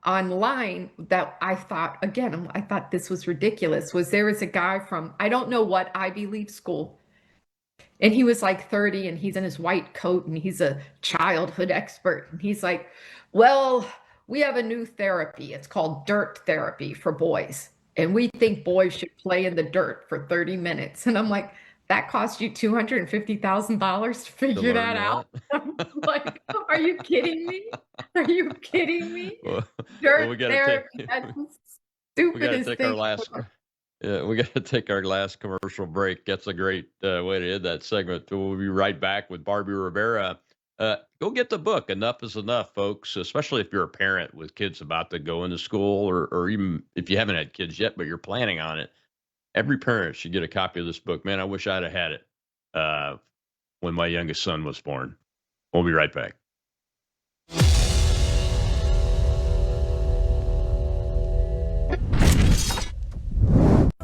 [SPEAKER 4] online that I thought this was ridiculous, was there was a guy from, I don't know what Ivy League school, And he was like 30 and he's in his white coat and he's a childhood expert. And he's like, well, we have a new therapy. It's called dirt therapy for boys. And we think boys should play in the dirt for 30 minutes. And I'm like, that cost you $250,000 to figure that out? I'm like, are you kidding me? Are you kidding me?
[SPEAKER 3] Well,
[SPEAKER 4] Dirt
[SPEAKER 3] we got to
[SPEAKER 4] therapy.
[SPEAKER 3] take
[SPEAKER 4] That's the
[SPEAKER 3] we got to
[SPEAKER 4] stupidest
[SPEAKER 3] take our
[SPEAKER 4] thing.
[SPEAKER 3] last. Yeah, we got to take our last commercial break. That's a great way to end that segment. We'll be right back with Barbie Rivera. Go get the book. Enough is enough, folks. Especially if you're a parent with kids about to go into school, or even if you haven't had kids yet, but you're planning on it. Every parent should get a copy of this book. Man, I wish I'd have had it when my youngest son was born. We'll be right back.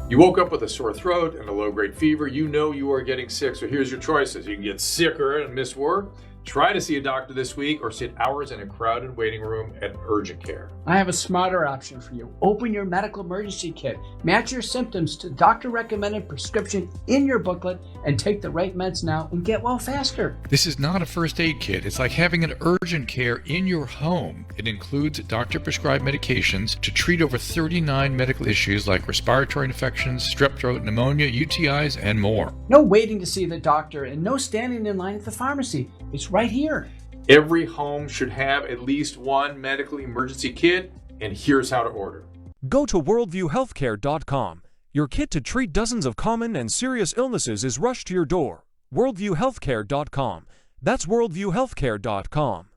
[SPEAKER 11] You woke up with a sore throat and a low-grade fever. You know you are getting sick, so here's your choices. You can get sicker and miss work, try to see a doctor this week, or sit hours in a crowded waiting room at urgent care.
[SPEAKER 12] I have a smarter option for you. Open your medical emergency kit. Match your symptoms to doctor-recommended prescription in your booklet and take the right meds now and get well faster.
[SPEAKER 11] This is not a first aid kit. It's like having an urgent care in your home. It includes doctor-prescribed medications to treat over 39 medical issues like respiratory infections, strep throat, pneumonia, UTIs, and more.
[SPEAKER 12] No waiting to see the doctor and no standing in line at the pharmacy. It's right here.
[SPEAKER 11] Every home should have at least one medical emergency kit, and here's how to order.
[SPEAKER 13] Go to worldviewhealthcare.com. Your kit to treat dozens of common and serious illnesses is rushed to your door. worldviewhealthcare.com. That's worldviewhealthcare.com.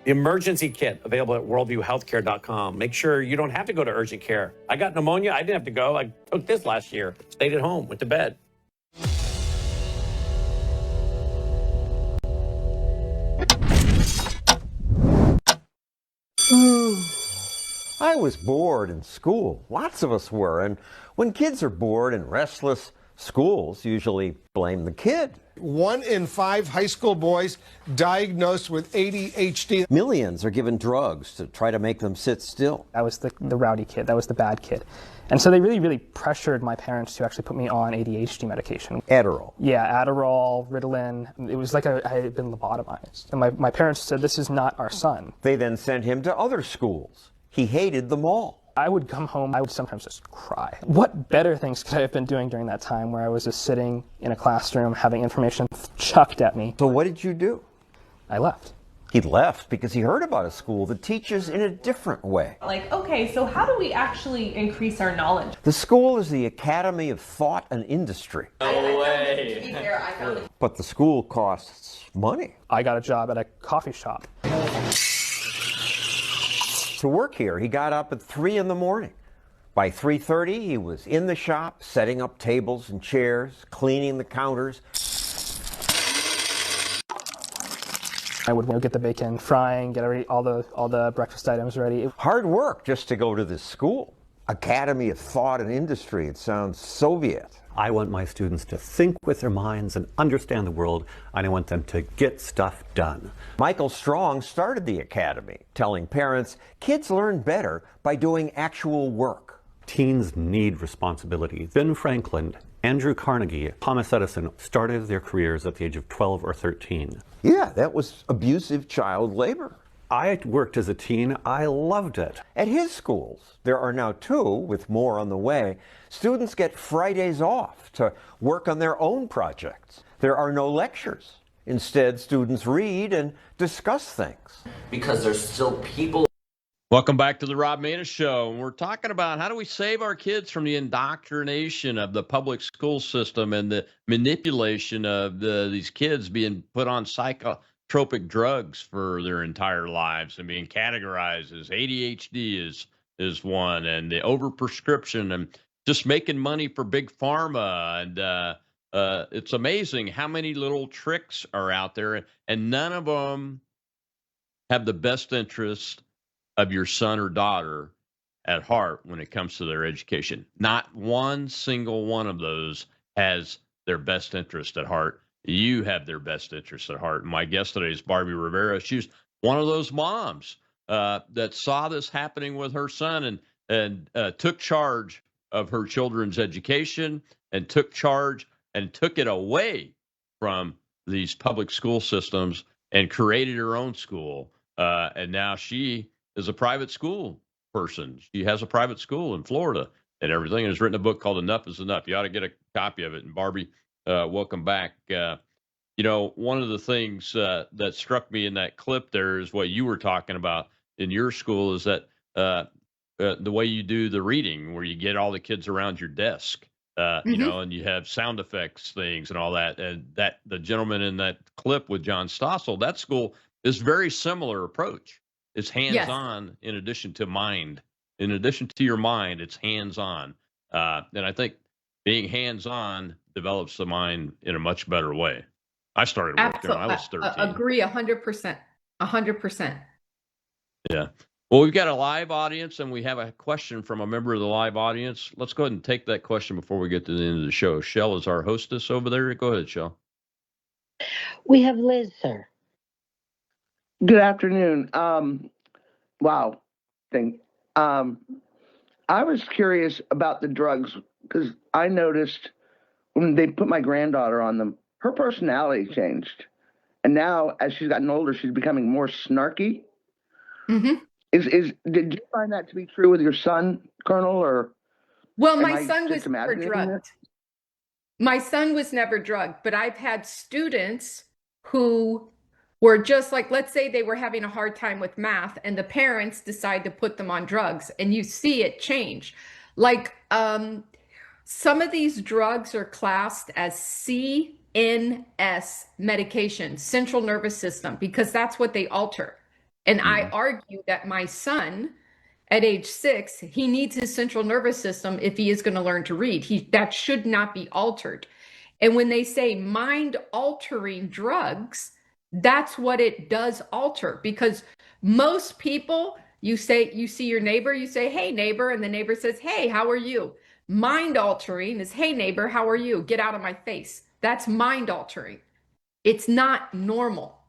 [SPEAKER 5] The emergency kit available at worldviewhealthcare.com. Make sure you don't have to go to urgent care. I got pneumonia. I didn't have to go. I took this last year. Stayed at home, went to bed.
[SPEAKER 14] I was bored in school. Lots of us were. And when kids are bored and restless, schools usually blame the kid.
[SPEAKER 15] 1 in 5 high school boys diagnosed with ADHD.
[SPEAKER 14] Millions are given drugs to try to make them sit still.
[SPEAKER 16] I was the rowdy kid. That was the bad kid. And so they really pressured my parents to actually put me on ADHD medication.
[SPEAKER 14] Adderall.
[SPEAKER 16] Yeah, Adderall, Ritalin. It was like I had been lobotomized. And my parents said, this is not our son.
[SPEAKER 14] They then sent him to other schools. He hated them all.
[SPEAKER 16] I would come home, I would sometimes just cry. What better things could I have been doing during that time where I was just sitting in a classroom having information chucked at me?
[SPEAKER 14] So what did you do?
[SPEAKER 16] I left.
[SPEAKER 14] He left because he heard about a school that teaches in a different way.
[SPEAKER 17] Like, okay, so how do we actually increase our knowledge?
[SPEAKER 14] The school is the Academy of Thought and Industry.
[SPEAKER 17] No way.
[SPEAKER 14] But the school costs money.
[SPEAKER 16] I got a job at a coffee shop.
[SPEAKER 14] To work here, he got up at 3 in the morning. By 3:30, he was in the shop, setting up tables and chairs, cleaning the counters.
[SPEAKER 16] I would get the bacon frying, get all the breakfast items ready.
[SPEAKER 14] Hard work just to go to this school. Academy of Thought and Industry. It sounds Soviet.
[SPEAKER 18] I want my students to think with their minds and understand the world, and I want them to get stuff done.
[SPEAKER 14] Michael Strong started the academy, telling parents kids learn better by doing actual work.
[SPEAKER 18] Teens need responsibility. Ben Franklin, Andrew Carnegie, Thomas Edison started their careers at the age of 12 or 13.
[SPEAKER 14] Yeah, that was abusive child labor.
[SPEAKER 18] I worked as a teen. I loved it.
[SPEAKER 14] At his schools, there are now 2, with more on the way. Students get Fridays off to work on their own projects. There are no lectures. Instead, students read and discuss things.
[SPEAKER 19] Because there's still people.
[SPEAKER 3] Welcome back to the Rob Maness Show. We're talking about how do we save our kids from the indoctrination of the public school system and the manipulation of these kids being put on psychotropic drugs for their entire lives and being categorized as ADHD is one, and the overprescription and just making money for big pharma. And it's amazing how many little tricks are out there, and none of them have the best interest of your son or daughter at heart when it comes to their education. Not one single one of those has their best interest at heart. You have their best interest at heart. And my guest today is Barbie Rivera. She's one of those moms that saw this happening with her son and took charge of her children's education and took charge and took it away from these public school systems and created her own school. And now she is a private school person. She has a private school in Florida and everything, and has written a book called Enough is Enough. You ought to get a copy of it. And Barbie, welcome back. One of the things that struck me in that clip there is what you were talking about in your school is that the way you do the reading, where you get all the kids around your desk, and you have sound effects things and all that. And that the gentleman in that clip with John Stossel, that school is very similar approach. It's hands-on in addition to mind. In addition to your mind, it's hands-on. And I think being hands-on develops the mind in a much better way. I started working when I was 13.
[SPEAKER 4] Agree 100%. 100%.
[SPEAKER 3] Yeah. Well, we've got a live audience, and we have a question from a member of the live audience. Let's go ahead and take that question before we get to the end of the show. Shell is our hostess over there. Go ahead, Shell.
[SPEAKER 20] We have Liz, sir.
[SPEAKER 21] Good afternoon. Wow. I was curious about the drugs because I noticed when they put my granddaughter on them, her personality changed. And now, as she's gotten older, she's becoming more snarky.
[SPEAKER 4] Mm-hmm.
[SPEAKER 21] Did you find that to be true with your son, Colonel? Or
[SPEAKER 4] well, my son was never drugged. My son was never drugged, but I've had students who were just like, let's say they were having a hard time with math, and the parents decide to put them on drugs, and you see it change. Like some of these drugs are classed as CNS medication, central nervous system, because that's what they alter. And I argue that my son, at age 6, he needs his central nervous system if he is going to learn to read. That should not be altered. And when they say mind-altering drugs, that's what it does alter. Because most people, you see your neighbor, you say, "Hey, neighbor," and the neighbor says, "Hey, how are you?" Mind-altering is, "Hey, neighbor, how are you? Get out of my face." That's mind-altering. It's not normal.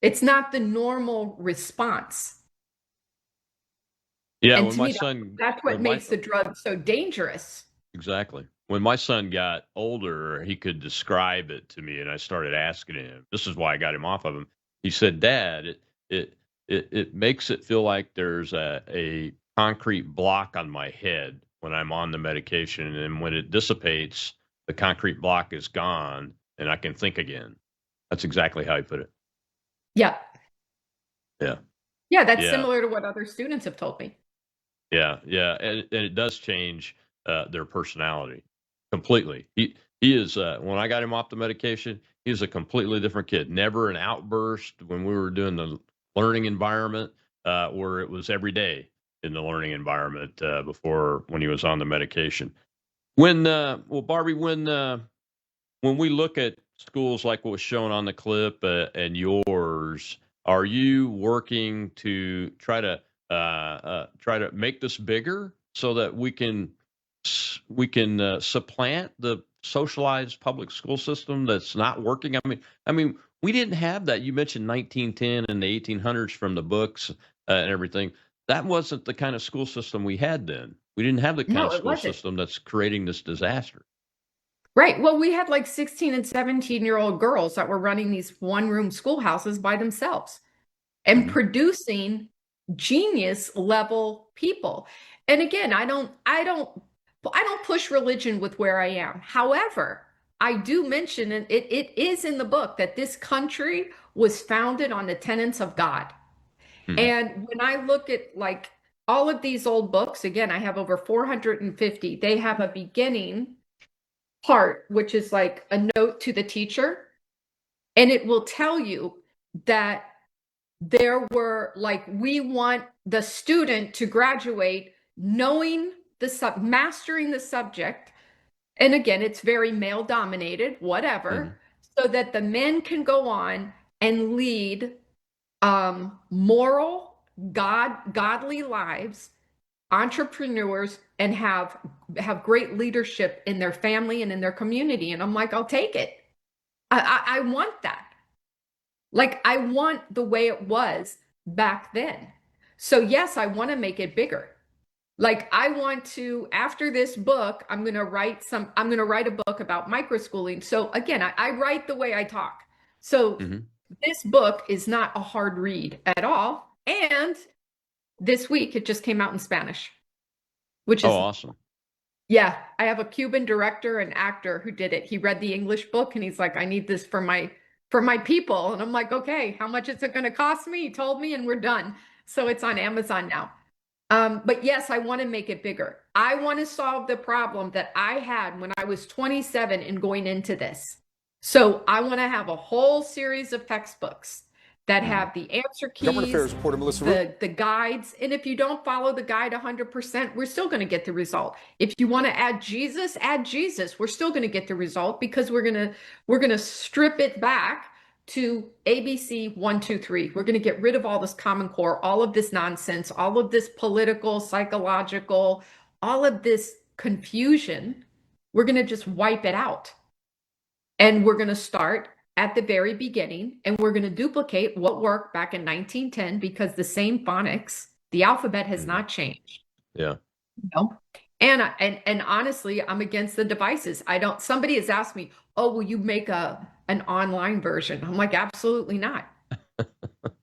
[SPEAKER 4] It's not the normal response.
[SPEAKER 3] Yeah,
[SPEAKER 4] and
[SPEAKER 3] when
[SPEAKER 4] to
[SPEAKER 3] my
[SPEAKER 4] me,
[SPEAKER 3] son,
[SPEAKER 4] that's what makes the drug so dangerous.
[SPEAKER 3] Exactly. When my son got older, he could describe it to me, and I started asking him. This is why I got him off of him. He said, "Dad, it makes it feel like there's a concrete block on my head when I'm on the medication, and when it dissipates, the concrete block is gone, and I can think again." That's exactly how he put it.
[SPEAKER 4] Yeah.
[SPEAKER 3] Yeah.
[SPEAKER 4] Yeah, that's similar to what other students have told me.
[SPEAKER 3] Yeah, and it does change their personality completely. He is when I got him off the medication, he was a completely different kid. Never an outburst when we were doing the learning environment, where it was every day in the learning environment when he was on the medication. Barbie, when we look at schools like what was shown on the clip and yours, are you working to try to make this bigger so that we can supplant the socialized public school system that's not working? I mean, we didn't have that. You mentioned 1910 and the 1800s from the books and everything. That wasn't the kind of school system we had then. We didn't have the kind of school system that's creating this disaster.
[SPEAKER 4] Right. Well, we had like 16 and 17-year-old girls that were running these one-room schoolhouses by themselves and producing genius level people. And again, I don't push religion with where I am. However, I do mention, and it is in the book, that this country was founded on the tenets of God. And when I look at like all of these old books, again, I have over 450. They have a beginning part, which is like a note to the teacher. And it will tell you that there were we want the student to graduate knowing mastering the subject. And again, it's very male dominated, whatever, so that the men can go on and lead moral, godly lives, entrepreneurs, and have great leadership in their family and in their community. And I'm like, I'll take it. I want that. Like, I want the way it was back then. So yes, I want to make it bigger. Like I want to, after this book, I'm going to write a book about microschooling. So again, I write the way I talk. So this book is not a hard read at all. And this week it just came out in Spanish, which is
[SPEAKER 3] awesome.
[SPEAKER 4] Yeah, I have a Cuban director and actor who did it. He read the English book and he's like, I need this for my people. And I'm like, okay, how much is it going to cost me? He told me and we're done. So it's on Amazon now. But yes, I want to make it bigger. I want to solve the problem that I had when I was 27 and going into this. So I want to have a whole series of textbooks that have the answer keys, the guides. And if you don't follow the guide 100%, we're still going to get the result. If you want to add Jesus, we're still going to get the result because we're going to strip it back to ABC 1, 2, 3. We're going to get rid of all this Common Core, all of this nonsense, all of this political, psychological, all of this confusion. We're going to just wipe it out. And we're going to start at the very beginning, and we're going to duplicate what worked back in 1910 because the same phonics, the alphabet has not changed.
[SPEAKER 3] Yeah.
[SPEAKER 4] You know? And honestly, I'm against the devices. Somebody has asked me, oh, will you make an online version? I'm like, absolutely not.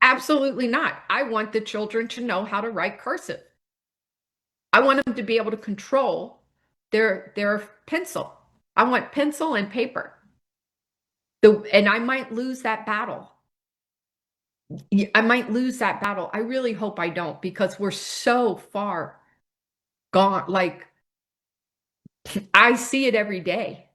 [SPEAKER 4] Absolutely not. I want the children to know how to write cursive. I want them to be able to control their pencil. I want pencil and paper. And I might lose that battle. I really hope I don't because we're so far gone. Like, I see it every day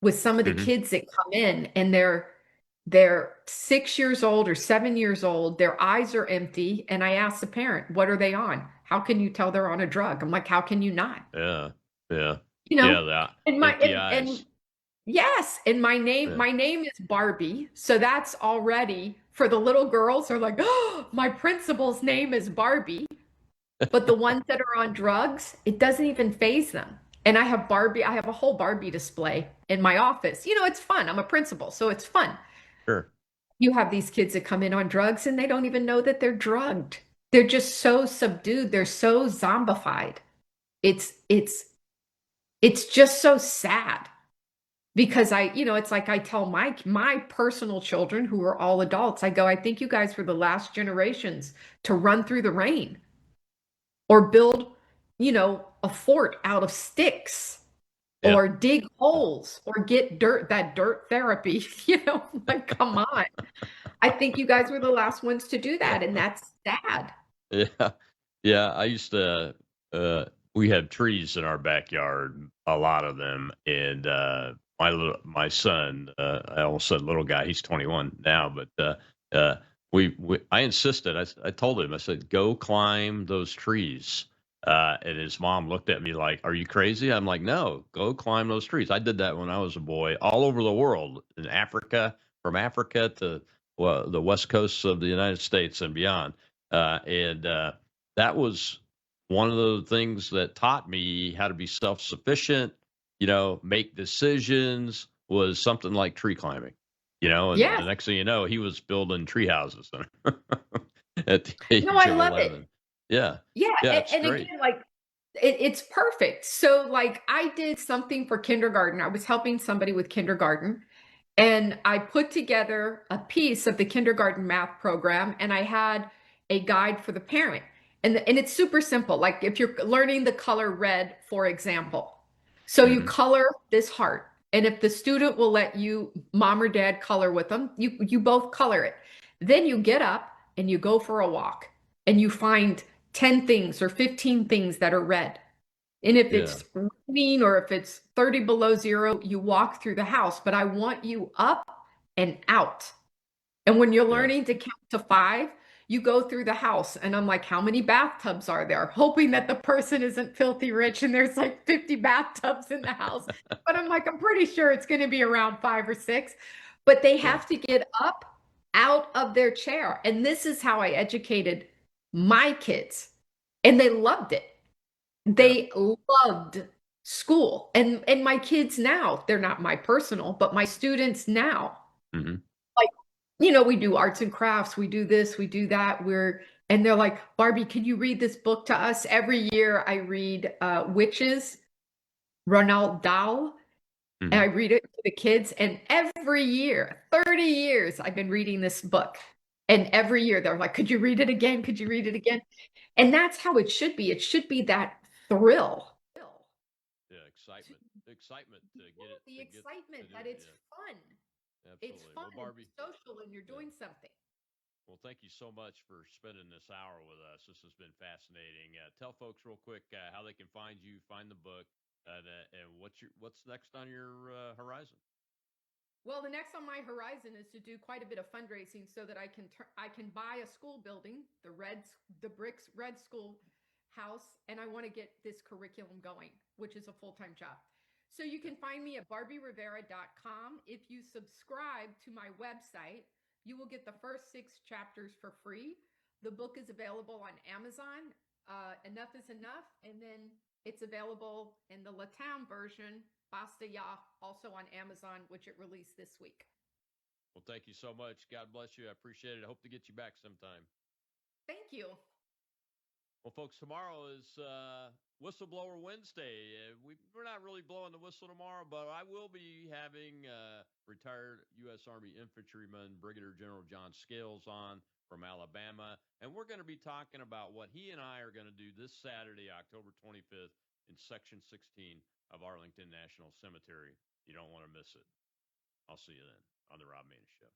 [SPEAKER 4] with some of the kids that come in and they're 6 years old or 7 years old. Their eyes are empty. And I ask the parent, what are they on? How can you tell they're on a drug? I'm like, how can you not?
[SPEAKER 3] Yeah. Yeah.
[SPEAKER 4] You know,
[SPEAKER 3] Yeah.
[SPEAKER 4] and yes, and my name is Barbie. So that's already for the little girls are like, oh, my principal's name is Barbie. But the ones that are on drugs, it doesn't even faze them. And I have a whole Barbie display in my office. You know, it's fun. I'm a principal, so it's fun.
[SPEAKER 3] Sure.
[SPEAKER 4] You have these kids that come in on drugs and they don't even know that they're drugged. They're just so subdued. They're so zombified. It's just so sad. Because it's like I tell my personal children who are all adults, I go, I think you guys were the last generations to run through the rain or build, a fort out of sticks or dig holes or get dirt therapy, like, come on. I think you guys were the last ones to do that. And that's sad.
[SPEAKER 3] Yeah. Yeah. I used to, we had trees in our backyard, a lot of them. And, my son, I almost said little guy, he's 21 now, but I insisted. I told him, I said, go climb those trees. And his mom looked at me like, are you crazy? I'm like, no, go climb those trees. I did that when I was a boy all over the world, in Africa, from Africa to the west coast of the United States and beyond. And that was one of the things that taught me how to be self-sufficient, make decisions, was something like tree climbing, and the next thing you know, he was building tree houses at the age of
[SPEAKER 4] I love
[SPEAKER 3] 11.
[SPEAKER 4] it.
[SPEAKER 3] Yeah.
[SPEAKER 4] Yeah.
[SPEAKER 3] It's
[SPEAKER 4] and
[SPEAKER 3] great.
[SPEAKER 4] again, like it's perfect. So like I did something for kindergarten. I was helping somebody with kindergarten and I put together a piece of the kindergarten math program and I had a guide for the parent. And it's super simple. Like if you're learning the color red, for example, so you color this heart. And if the student will let you, mom or dad, color with them, you both color it. Then you get up and you go for a walk and you find 10 things or 15 things that are red. And if it's raining or if it's 30 below zero, you walk through the house. But I want you up and out. And when you're learning to count to 5, you go through the house and I'm like, how many bathtubs are there? Hoping that the person isn't filthy rich and there's like 50 bathtubs in the house. But I'm like, I'm pretty sure it's going to be around 5 or 6. But they have to get up out of their chair. And this is how I educated my kids. And they loved it. They loved school. And my kids now, they're not my personal, but my students now. Like, we do arts and crafts, we do this, we do that. We're And they're like, Barbie, can you read this book to us? Every year I read Witches, Roald Dahl, and I read it to the kids. And every year, 30 years, I've been reading this book. And every year they're like, could you read it again? Could you read it again? And that's how it should be. It should be that thrill.
[SPEAKER 3] Yeah, excitement to get it.
[SPEAKER 4] The excitement that it's fun.
[SPEAKER 3] Absolutely.
[SPEAKER 4] It's fun
[SPEAKER 3] Well, Barbie,
[SPEAKER 4] and social and you're doing something.
[SPEAKER 3] well, thank you so much for spending this hour with us. This has been fascinating. Tell folks real quick how they can find you, find the book, and what's next on your horizon.
[SPEAKER 4] Well, the next on my horizon is to do quite a bit of fundraising so that I can buy a school building, the bricks red school house, and I want to get this curriculum going, which is a full-time job. So you can find me at barbierivera.com. If you subscribe to my website, you will get the first 6 chapters for free. The book is available on Amazon. Enough is Enough, and then it's available in the Latam version, Basta Ya, also on Amazon, which it released this week.
[SPEAKER 3] Well, thank you so much. God bless you. I appreciate it. I hope to get you back sometime.
[SPEAKER 4] Thank you.
[SPEAKER 3] Well, folks, tomorrow is Whistleblower Wednesday. We're not really blowing the whistle tomorrow, but I will be having retired U.S. Army infantryman Brigadier General John Scales on from Alabama, and we're going to be talking about what he and I are going to do this Saturday, October 25th, in Section 16 of Arlington National Cemetery. You don't want to miss it. I'll see you then on the Rob Maness Show.